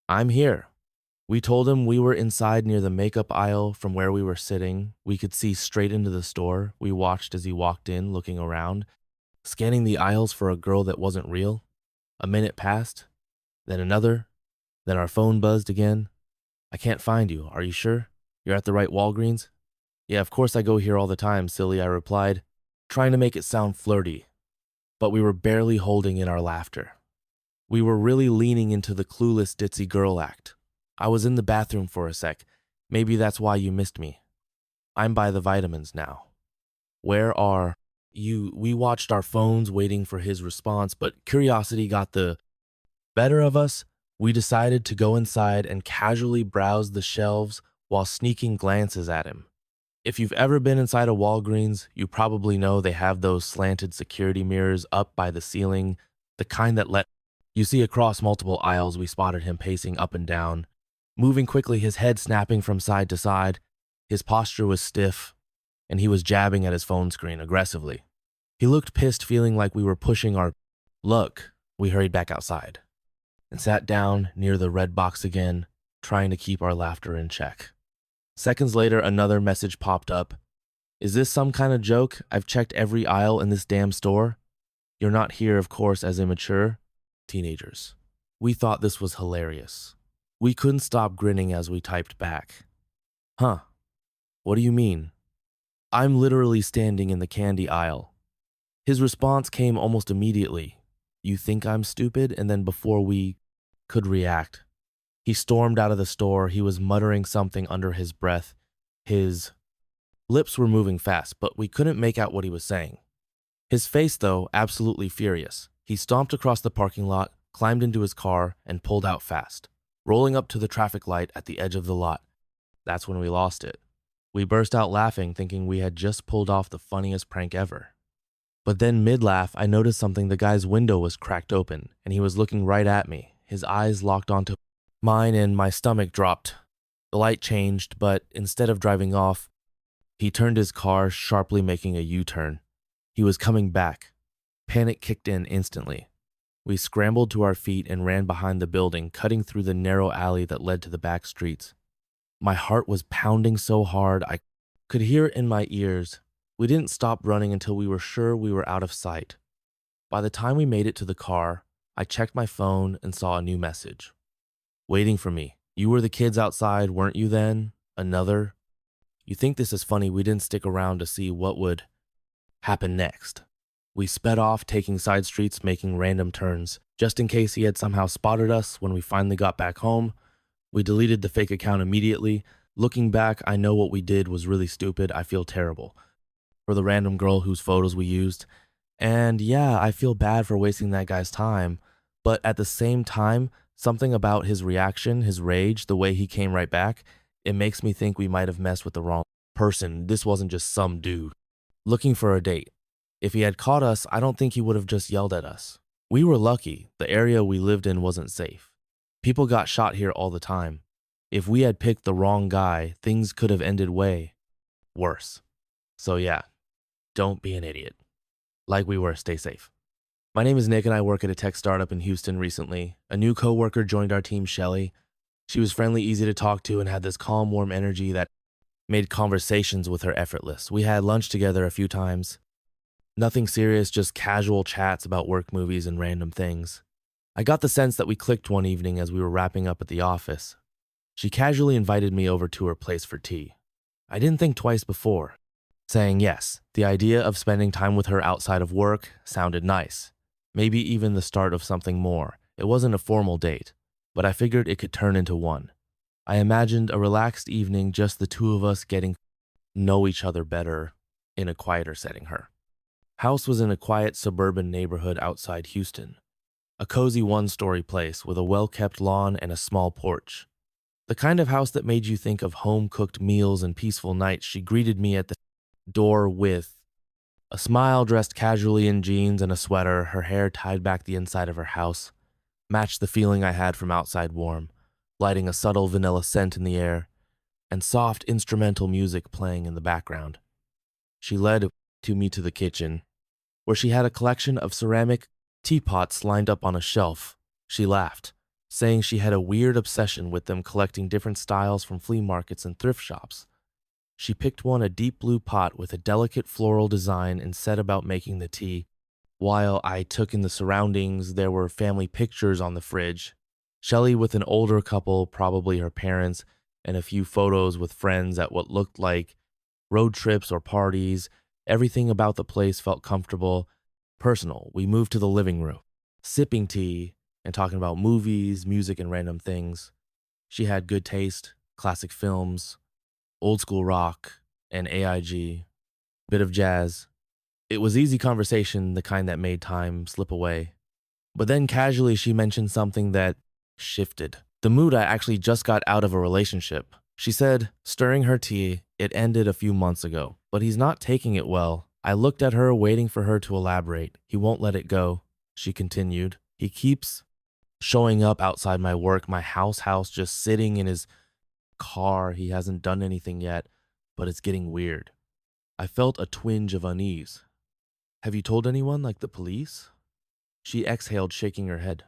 "I'm here." We told him we were inside near the makeup aisle. From where we were sitting, we could see straight into the store. We watched as he walked in, looking around, scanning the aisles for a girl that wasn't real. A minute passed, then another, then our phone buzzed again. "I can't find you. Are you sure? You're at the right Walgreens?" "Yeah, of course I go here all the time, silly," I replied, trying to make it sound flirty. But we were barely holding in our laughter. We were really leaning into the clueless ditzy girl act. "I was in the bathroom for a sec. Maybe that's why you missed me. I'm by the vitamins now. Where are you?" We watched our phones waiting for his response, but curiosity got the better of us. We decided to go inside and casually browse the shelves while sneaking glances at him. If you've ever been inside a Walgreens, you probably know they have those slanted security mirrors up by the ceiling, the kind that let you see across multiple aisles. We spotted him pacing up and down, moving quickly, his head snapping from side to side. His posture was stiff, and he was jabbing at his phone screen aggressively. He looked pissed, feeling like we were pushing our luck. We hurried back outside and sat down near the red box again, trying to keep our laughter in check. Seconds later, another message popped up. "Is this some kind of joke? I've checked every aisle in this damn store. You're not here, of course, as immature teenagers." We thought this was hilarious. We couldn't stop grinning as we typed back, "Huh, what do you mean? I'm literally standing in the candy aisle." His response came almost immediately. "You think I'm stupid?" And then before we could react, he stormed out of the store. He was muttering something under his breath. His lips were moving fast, but we couldn't make out what he was saying. His face, though, absolutely furious. He stomped across the parking lot, climbed into his car, and pulled out fast, rolling up to the traffic light at the edge of the lot. That's when we lost it. We burst out laughing, thinking we had just pulled off the funniest prank ever. But then mid-laugh, I noticed something. The guy's window was cracked open, and he was looking right at me. His eyes locked onto mine, and my stomach dropped. The light changed, but instead of driving off, he turned his car, sharply making a U-turn. He was coming back. Panic kicked in instantly. We scrambled to our feet and ran behind the building, cutting through the narrow alley that led to the back streets. My heart was pounding so hard I could hear it in my ears. We didn't stop running until we were sure we were out of sight. By the time we made it to the car, I checked my phone and saw a new message. Waiting for me. You were the kids outside, weren't you then? Another? You think this is funny? We didn't stick around to see what would happen next. We sped off, taking side streets, making random turns. Just in case he had somehow spotted us when we finally got back home, we deleted the fake account immediately. Looking back, I know what we did was really stupid. I feel terrible for the random girl whose photos we used. And yeah, I feel bad for wasting that guy's time. But at the same time, something about his reaction, his rage, the way he came right back, it makes me think we might have messed with the wrong person. This wasn't just some dude looking for a date. If he had caught us, I don't think he would have just yelled at us. We were lucky. The area we lived in wasn't safe. People got shot here all the time. If we had picked the wrong guy, things could have ended way worse. So yeah, don't be an idiot. Like we were, stay safe. My name is Nick and I work at a tech startup in Houston recently. A new coworker joined our team, Shelly. She was friendly, easy to talk to, and had this calm, warm energy that made conversations with her effortless. We had lunch together a few times. Nothing serious, just casual chats about work, movies, and random things. I got the sense that we clicked one evening as we were wrapping up at the office. She casually invited me over to her place for tea. I didn't think twice before saying yes. The idea of spending time with her outside of work sounded nice. Maybe even the start of something more. It wasn't a formal date, but I figured it could turn into one. I imagined a relaxed evening, just the two of us getting to know each other better in a quieter setting. Her house was in a quiet suburban neighborhood outside Houston. A cozy one-story place with a well-kept lawn and a small porch. The kind of house that made you think of home-cooked meals and peaceful nights. She greeted me at the door with a smile, dressed casually in jeans and a sweater, her hair tied back the inside of her house, matched the feeling I had from outside warm, lighting a subtle vanilla scent in the air, and soft instrumental music playing in the background. She led me to the kitchen, where she had a collection of ceramic teapots lined up on a shelf. She laughed, saying she had a weird obsession with them, collecting different styles from flea markets and thrift shops. She picked one, a deep blue pot with a delicate floral design, and set about making the tea. While I took in the surroundings, there were family pictures on the fridge. Shelley with an older couple, probably her parents, and a few photos with friends at what looked like road trips or parties. Everything about the place felt comfortable, personal. We moved to the living room, sipping tea and talking about movies, music, and random things. She had good taste, classic films, old school rock, and AIG, bit of jazz. It was easy conversation, the kind that made time slip away. But then casually she mentioned something that shifted the mood. I actually just got out of a relationship. She said, stirring her tea, it ended a few months ago, but he's not taking it well. I looked at her, waiting for her to elaborate. He won't let it go, she continued. He keeps showing up outside my work, my house, just sitting in his car. He hasn't done anything yet, but it's getting weird. I felt a twinge of unease. Have you told anyone, like the police? She exhaled, shaking her head.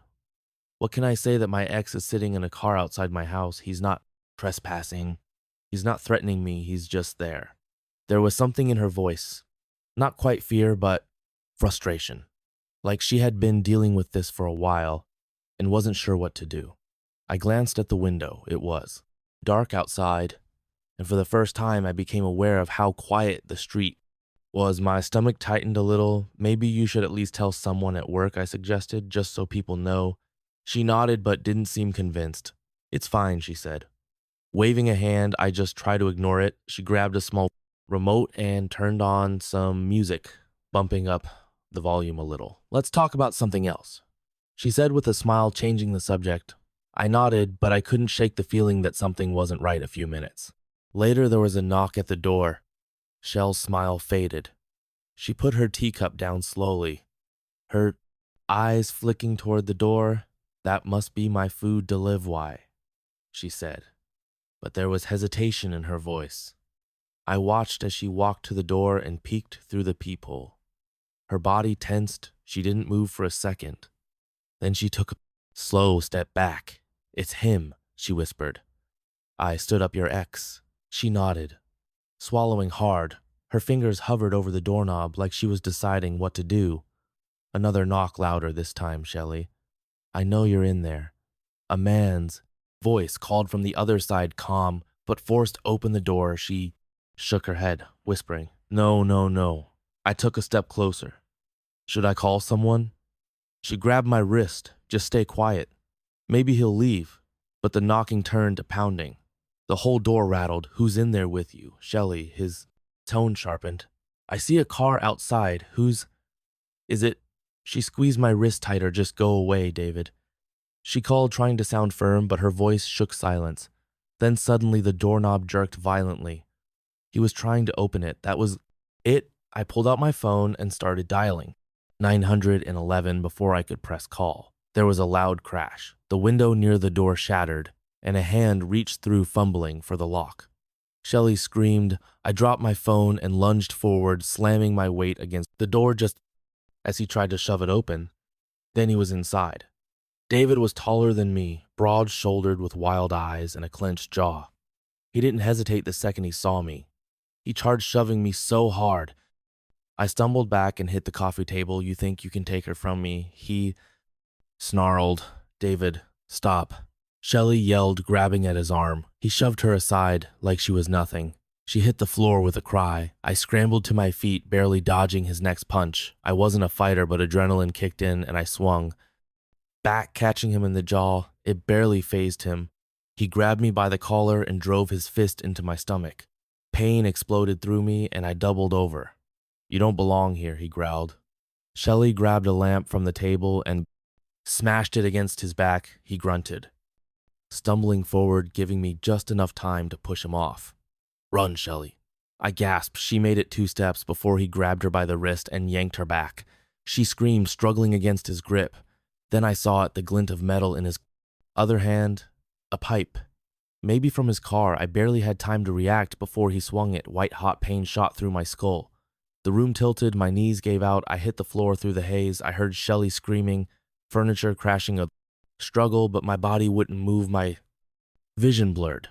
What can I say that my ex is sitting in a car outside my house? He's not trespassing. He's not threatening me. He's just there. There was something in her voice. Not quite fear, but frustration. Like she had been dealing with this for a while and wasn't sure what to do. I glanced at the window. It was dark outside, and for the first time I became aware of how quiet the street was. My stomach tightened a little. Maybe you should at least tell someone at work, I suggested, just so people know. She nodded but didn't seem convinced. It's fine, she said. Waving a hand, I just tried to ignore it. She grabbed a small remote and turned on some music, bumping up the volume a little. Let's talk about something else, she said with a smile, changing the subject. I nodded, but I couldn't shake the feeling that something wasn't right. A few minutes later, there was a knock at the door. Shell's smile faded. She put her teacup down slowly, her eyes flicking toward the door. "That must be my food to live by," she said, but there was hesitation in her voice. I watched as she walked to the door and peeked through the peephole. Her body tensed, she didn't move for a second. Then she took a slow step back. "It's him," she whispered. "I stood up your ex." She nodded, swallowing hard. Her fingers hovered over the doorknob like she was deciding what to do. Another knock, louder this time, Shelley. "I know you're in there." A man's voice called from the other side, calm, but forced open the door. She shook her head, whispering, "No, no, no." I took a step closer. "Should I call someone?" She grabbed my wrist. "Just stay quiet. Maybe he'll leave." But the knocking turned to pounding. The whole door rattled. "Who's in there with you, Shelley?" His tone sharpened. "I see a car outside. Who's... Is it..." She squeezed my wrist tighter. "Just go away, David." She called, trying to sound firm, but her voice shook silence. Then suddenly the doorknob jerked violently. He was trying to open it. That was it. I pulled out my phone and started dialing 911 before I could press call. There was a loud crash. The window near the door shattered, and a hand reached through, fumbling for the lock. Shelley screamed. I dropped my phone and lunged forward, slamming my weight against the door just as he tried to shove it open. Then he was inside. David was taller than me, broad-shouldered with wild eyes and a clenched jaw. He didn't hesitate the second he saw me. He charged, shoving me so hard. I stumbled back and hit the coffee table. "You think you can take her from me?" He snarled. "David, stop." Shelley yelled, grabbing at his arm. He shoved her aside like she was nothing. She hit the floor with a cry. I scrambled to my feet, barely dodging his next punch. I wasn't a fighter, but adrenaline kicked in and I swung back, catching him in the jaw. It barely fazed him. He grabbed me by the collar and drove his fist into my stomach. Pain exploded through me and I doubled over. "You don't belong here," he growled. Shelley grabbed a lamp from the table and smashed it against his back. He grunted, stumbling forward, giving me just enough time to push him off. "Run, Shelley." I gasped. She made it 2 steps before he grabbed her by the wrist and yanked her back. She screamed, struggling against his grip. Then I saw it, the glint of metal in his other hand, a pipe. Maybe from his car. I barely had time to react before he swung it. White-hot pain shot through my skull. The room tilted, my knees gave out. I hit the floor through the haze. I heard Shelley screaming, furniture crashing, a struggle, but my body wouldn't move. My vision blurred.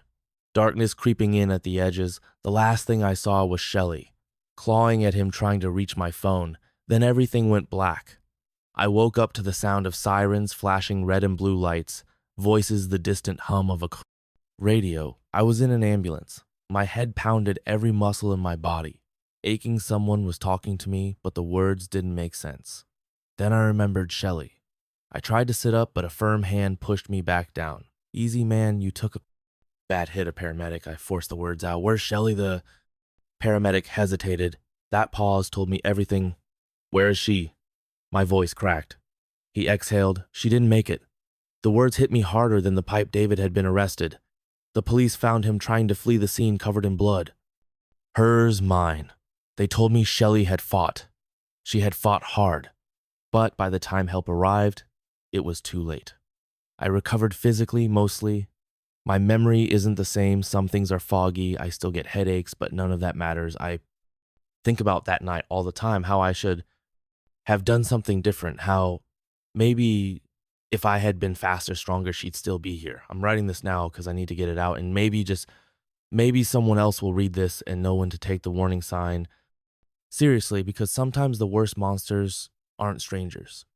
Darkness creeping in at the edges. The last thing I saw was Shelley, clawing at him, trying to reach my phone. Then everything went black. I woke up to the sound of sirens, flashing red and blue lights, voices, the distant hum of a radio. I was in an ambulance. My head pounded, every muscle in my body aching. Someone was talking to me, but the words didn't make sense. Then I remembered Shelley. I tried to sit up, but a firm hand pushed me back down. "Easy, man, you took a bad hit." A paramedic. I forced the words out. "Where's Shelley?" The paramedic hesitated. That pause told me everything. "Where is she?" My voice cracked. He exhaled. "She didn't make it." The words hit me harder than the pipe. David had been arrested. The police found him trying to flee the scene, covered in blood. Hers, mine. They told me Shelley had fought. She had fought hard. But by the time help arrived, it was too late. I recovered physically, mostly. My memory isn't the same. Some things are foggy. I still get headaches, but none of that matters. I think about that night all the time, how I should have done something different, how maybe if I had been faster, stronger, she'd still be here. I'm writing this now because I need to get it out, and maybe someone else will read this and know when to take the warning sign seriously, because sometimes the worst monsters aren't strangers.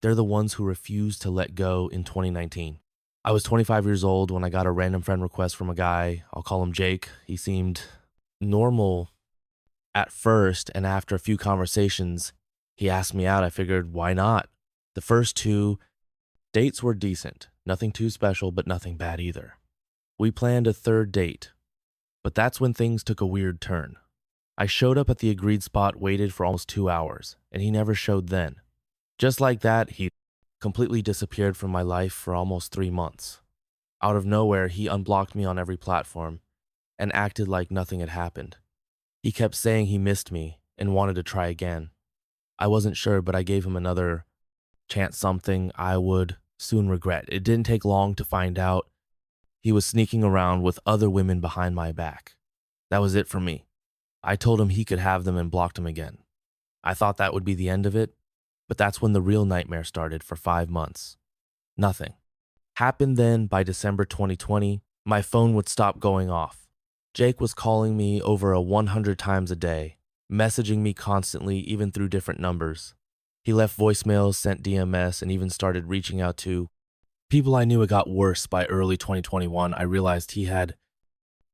They're the ones who refuse to let go. In 2019, I was 25 years old when I got a random friend request from a guy. I'll call him Jake. He seemed normal at first, and after a few conversations, he asked me out. I figured, why not? The first 2 dates were decent. Nothing too special, but nothing bad either. We planned a 3rd date, but that's when things took a weird turn. I showed up at the agreed spot, waited for almost 2 hours, and he never showed then. Just like that, he completely disappeared from my life for almost 3 months. Out of nowhere, he unblocked me on every platform and acted like nothing had happened. He kept saying he missed me and wanted to try again. I wasn't sure, but I gave him another chance, something I would soon regret. It didn't take long to find out he was sneaking around with other women behind my back. That was it for me. I told him he could have them and blocked him again. I thought that would be the end of it, but that's when the real nightmare started for 5 months. Nothing happened then. By December 2020, my phone would stop going off. Jake was calling me over 100 times a day, messaging me constantly, even through different numbers. He left voicemails, sent DMS, and even started reaching out to people I knew. It got worse. By early 2021, I realized he had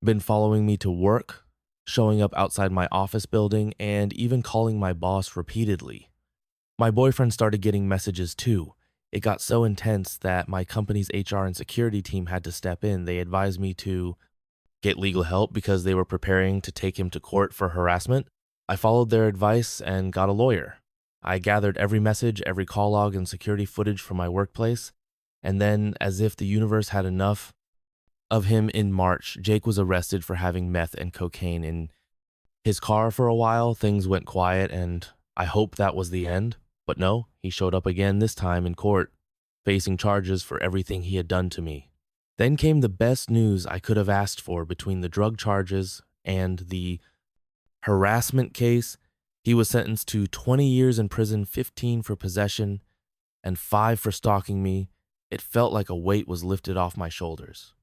been following me to work, showing up outside my office building, and even calling my boss repeatedly. My boyfriend started getting messages too. It got so intense that my company's HR and security team had to step in. They advised me to get legal help because they were preparing to take him to court for harassment. I followed their advice and got a lawyer. I gathered every message, every call log, and security footage from my workplace. And then, as if the universe had enough of him, in March, Jake was arrested for having meth and cocaine in his car. For a while, things went quiet, and I hoped that was the end. But no, he showed up again, this time in court, facing charges for everything he had done to me. Then came the best news I could have asked for. Between the drug charges and the harassment case, he was sentenced to 20 years in prison, 15 for possession, and 5 for stalking me. It felt like a weight was lifted off my shoulders.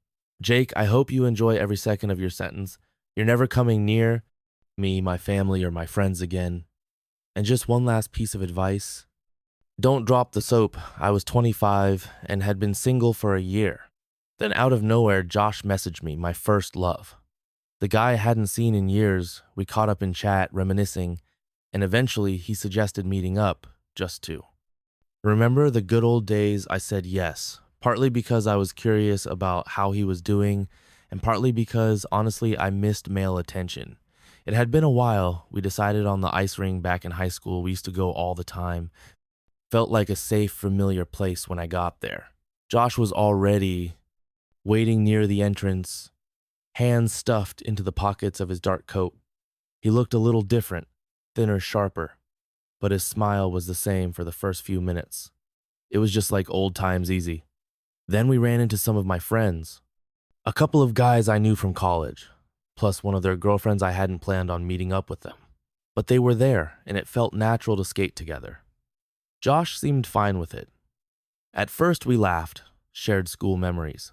Jake, I hope you enjoy every second of your sentence. You're never coming near me, my family, or my friends again. And just one last piece of advice: don't drop the soap. I was 25 and had been single for a year. Then out of nowhere, Josh messaged me, my first love. The guy I hadn't seen in years. We caught up in chat, reminiscing, and eventually he suggested meeting up, just two. Remember the good old days? I said yes, partly because I was curious about how he was doing, and partly because, honestly, I missed male attention. It had been a while. We decided on the ice rink back in high school. We used to go all the time. Felt like a safe, familiar place when I got there. Josh was already waiting near the entrance, hands stuffed into the pockets of his dark coat. He looked a little different, thinner, sharper, but his smile was the same for the first few minutes. It was just like old times easy. Then we ran into some of my friends, a couple of guys I knew from college, plus one of their girlfriends. I hadn't planned on meeting up with them, but they were there, and it felt natural to skate together. Josh seemed fine with it. At first we laughed, shared school memories,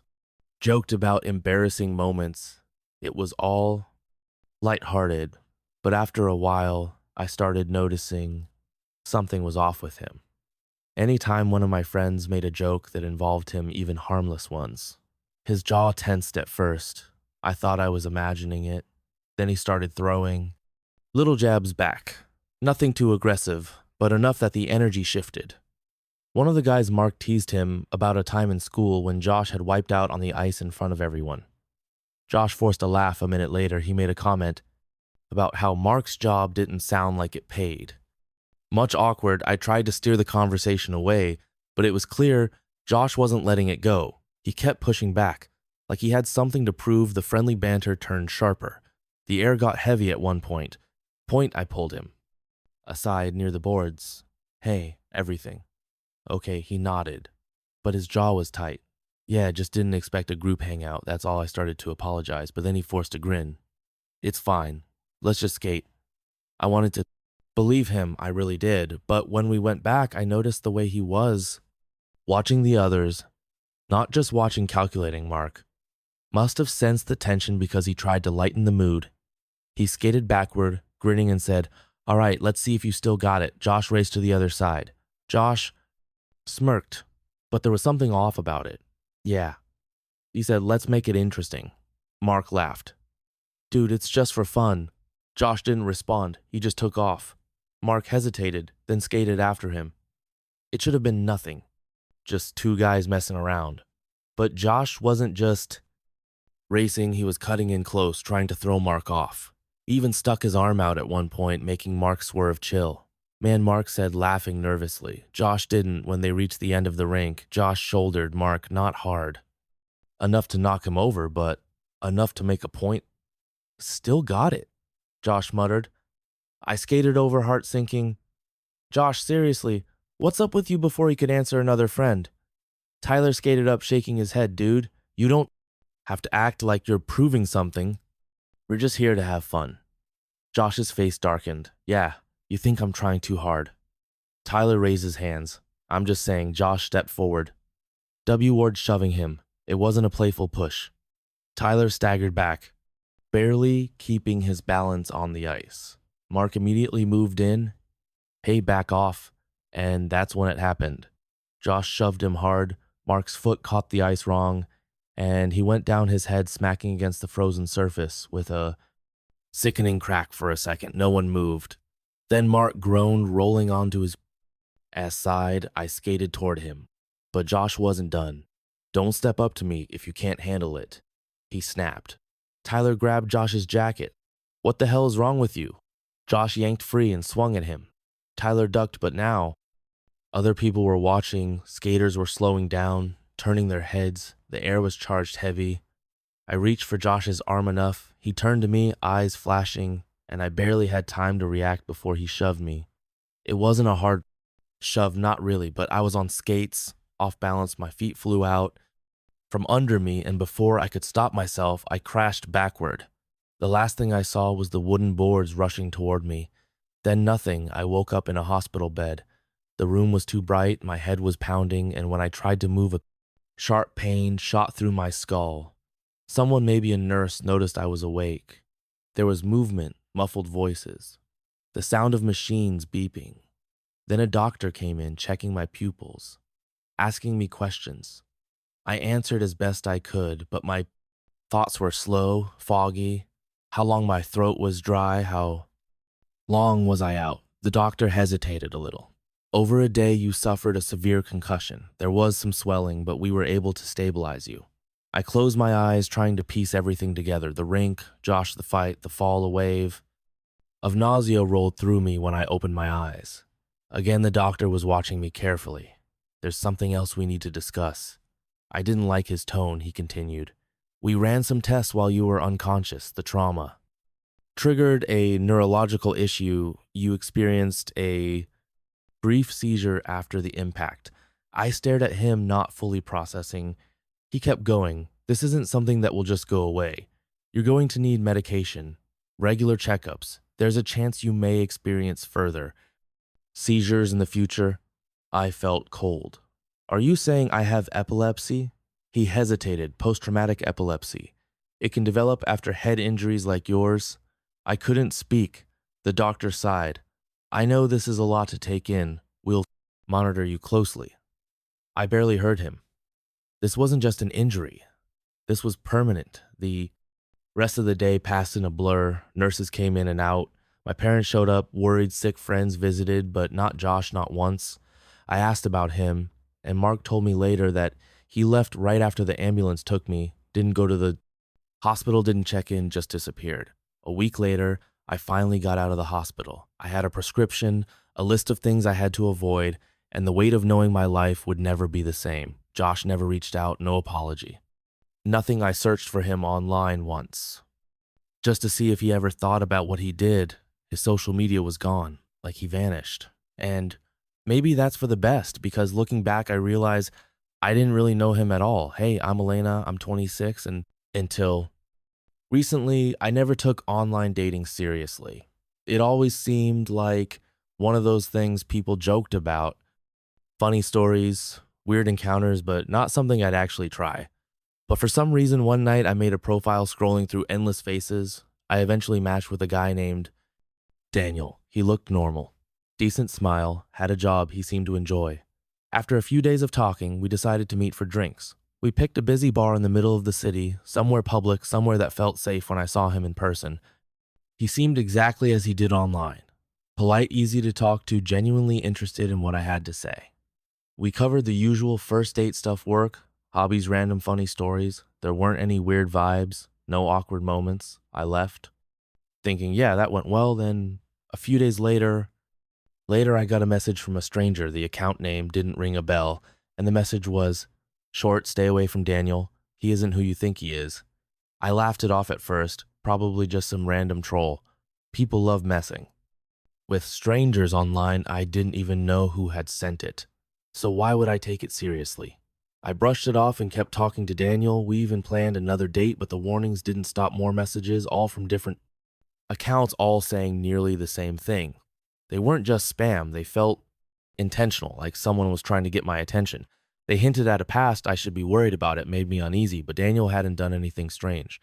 joked about embarrassing moments. It was all lighthearted, but after a while, I started noticing something was off with him. Anytime one of my friends made a joke that involved him, even harmless ones, his jaw tensed at first. I thought I was imagining it. Then he started throwing little jabs back. Nothing too aggressive, but enough that the energy shifted. One of the guys, Mark, teased him about a time in school when Josh had wiped out on the ice in front of everyone. Josh forced a laugh. A minute later, he made a comment about how Mark's job didn't sound like it paid. Much awkward, I tried to steer the conversation away, but it was clear Josh wasn't letting it go. He kept pushing back, like he had something to prove. The friendly banter turned sharper. The air got heavy at one point. I pulled him aside near the boards. Hey, everything okay? He nodded, but his jaw was tight. Yeah, just didn't expect a group hangout. That's all. I started to apologize, but then he forced a grin. It's fine. Let's just skate. I wanted to believe him, I really did, but when we went back, I noticed the way he was watching the others, not just watching, calculating. Mark must have sensed the tension because he tried to lighten the mood. He skated backward, grinning, and said, "All right, let's see if you still got it." Josh raced to the other side. Josh smirked, but there was something off about it. Yeah. He said, "Let's make it interesting." Mark laughed. "Dude, it's just for fun." Josh didn't respond. He just took off. Mark hesitated, then skated after him. It should have been nothing, just two guys messing around. But Josh wasn't just racing, he was cutting in close, trying to throw Mark off. He even stuck his arm out at one point, making Mark swerve. "Chill, man," Mark said, laughing nervously. Josh didn't. When they reached the end of the rink, Josh shouldered Mark, not hard enough to knock him over, but enough to make a point. "Still got it," Josh muttered. I skated over, heart sinking. Josh, seriously, what's up with you before he could answer another friend? Tyler skated up, shaking his head. Dude, you don't have to act like you're proving something. We're just here to have fun. Josh's face darkened. Yeah, you think I'm trying too hard. Tyler raised his hands. I'm just saying. Josh stepped forward. W. Ward shoving him. It wasn't a playful push. Tyler staggered back, barely keeping his balance on the ice. Mark immediately moved in. Hey, back off. And that's when it happened. Josh shoved him hard. Mark's foot caught the ice wrong, and he went down, his head smacking against the frozen surface with a sickening crack. For a second, no one moved. Then Mark groaned, rolling onto his ass side. I skated toward him, but Josh wasn't done. Don't step up to me if you can't handle it, he snapped. Tyler grabbed Josh's jacket. What the hell is wrong with you? Josh yanked free and swung at him. Tyler ducked, but now other people were watching. Skaters were slowing down, turning their heads. The air was charged heavy. I reached for Josh's arm enough. He turned to me, eyes flashing, and I barely had time to react before he shoved me. It wasn't a hard shove, not really, but I was on skates, off balance. My feet flew out from under me, and before I could stop myself, I crashed backward. The last thing I saw was the wooden boards rushing toward me. Then nothing. I woke up in a hospital bed. The room was too bright, my head was pounding, and when I tried to move, a sharp pain shot through my skull. Someone, maybe a nurse, noticed I was awake. There was movement, muffled voices, the sound of machines beeping. Then a doctor came in, checking my pupils, asking me questions. I answered as best I could, but my thoughts were slow, foggy. How long my throat was dry, how long was I out? The doctor hesitated a little. Over a day, you suffered a severe concussion. There was some swelling, but we were able to stabilize you. I closed my eyes, trying to piece everything together. The rink, Josh the fight, the fall, a wave of nausea rolled through me when I opened my eyes. Again, the doctor was watching me carefully. There's something else we need to discuss. I didn't like his tone, he continued. We ran some tests while you were unconscious. The trauma triggered a neurological issue. You experienced a brief seizure after the impact. I stared at him, not fully processing. He kept going. This isn't something that will just go away. You're going to need medication, regular checkups. There's a chance you may experience further seizures in the future. I felt cold. Are you saying I have epilepsy? He hesitated. Post-traumatic epilepsy. It can develop after head injuries like yours. I couldn't speak. The doctor sighed. I know this is a lot to take in. We'll monitor you closely. I barely heard him. This wasn't just an injury. This was permanent. The rest of the day passed in a blur. Nurses came in and out. My parents showed up, worried. Sick friends visited, but not Josh, not once. I asked about him, and Mark told me later that he left right after the ambulance took me, didn't go to the hospital, didn't check in, just disappeared. A week later, I finally got out of the hospital. I had a prescription, a list of things I had to avoid, and the weight of knowing my life would never be the same. Josh never reached out, no apology. Nothing. I searched for him online once, just to see if he ever thought about what he did. His social media was gone, like he vanished. And maybe that's for the best, because looking back, I realized I didn't really know him at all. Hey, I'm Elena, I'm 26, and until recently, I never took online dating seriously. It always seemed like one of those things people joked about, funny stories, weird encounters, but not something I'd actually try. But for some reason, one night I made a profile scrolling through endless faces. I eventually matched with a guy named Daniel. He looked normal. Decent smile, had a job he seemed to enjoy. After a few days of talking, we decided to meet for drinks. We picked a busy bar in the middle of the city, somewhere public, somewhere that felt safe when I saw him in person. He seemed exactly as he did online. Polite, easy to talk to, genuinely interested in what I had to say. We covered the usual first date stuff: work, hobbies, random funny stories. There weren't any weird vibes, no awkward moments. I left, thinking, yeah, that went well. Then a few days later, I got a message from a stranger. The account name didn't ring a bell, and the message was, short, stay away from Daniel. He isn't who you think he is. I laughed it off at first, probably just some random troll. People love messing. with strangers online I didn't even know who had sent it. So why would I take it seriously? I brushed it off and kept talking to Daniel. We even planned another date, but the warnings didn't stop. More messages, all from different accounts, all saying nearly the same thing. They weren't just spam, they felt intentional, like someone was trying to get my attention. They hinted at a past I should be worried about. It made me uneasy, but Daniel hadn't done anything strange.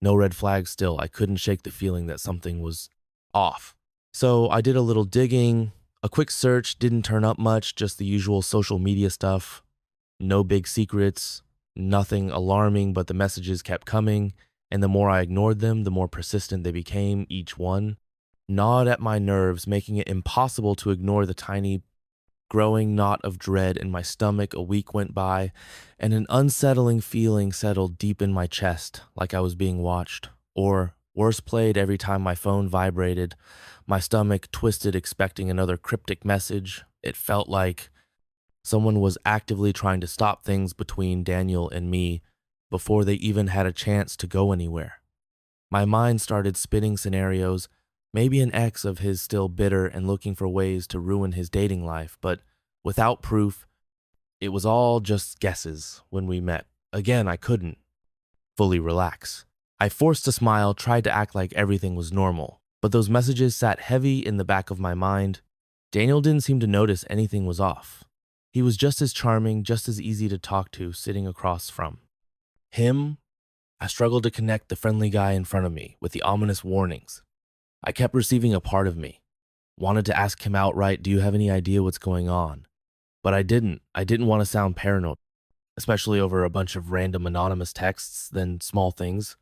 No red flags still. I couldn't shake the feeling that something was off. So I did a little digging. A quick search didn't turn up much, just the usual social media stuff. No big secrets, nothing alarming, but the messages kept coming, and the more I ignored them, the more persistent they became, each one gnawed at my nerves, making it impossible to ignore the tiny, growing knot of dread in my stomach. A week went by, and an unsettling feeling settled deep in my chest, like I was being watched. Or, worse played, every time my phone vibrated, my stomach twisted, expecting another cryptic message. It felt like someone was actively trying to stop things between Daniel and me before they even had a chance to go anywhere. My mind started spinning scenarios, maybe an ex of his still bitter and looking for ways to ruin his dating life, but without proof. It was all just guesses. When we met again, I couldn't fully relax. I forced a smile, tried to act like everything was normal, but those messages sat heavy in the back of my mind. Daniel didn't seem to notice anything was off. He was just as charming, just as easy to talk to, sitting across from him. I struggled to connect the friendly guy in front of me with the ominous warnings. I kept receiving a part of me. Wanted to ask him outright, do you have any idea what's going on? But I didn't. I didn't want to sound paranoid, especially over a bunch of random anonymous texts. Then small things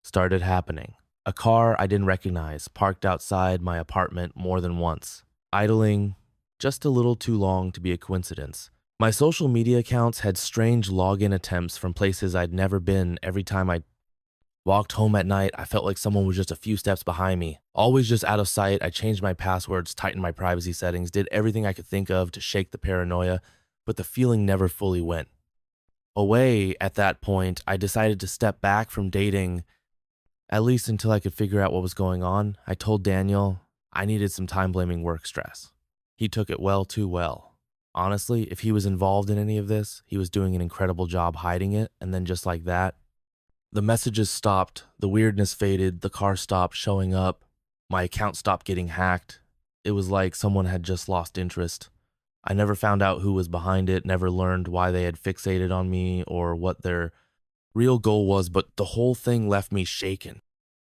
started happening. A car I didn't recognize parked outside my apartment more than once, idling just a little too long to be a coincidence. My social media accounts had strange login attempts from places I'd never been. Every time I walked home at night, I felt like someone was just a few steps behind me, always just out of sight. I changed my passwords, tightened my privacy settings, did everything I could think of to shake the paranoia, but the feeling never fully went away. At that point, I decided to step back from dating, at least until I could figure out what was going on. I told Daniel I needed some time blaming work stress. He took it well, too well. Honestly, if he was involved in any of this, he was doing an incredible job hiding it, and then just like that, the messages stopped, the weirdness faded, the car stopped showing up, my account stopped getting hacked. It was like someone had just lost interest. I never found out who was behind it, never learned why they had fixated on me or what their real goal was, but the whole thing left me shaken.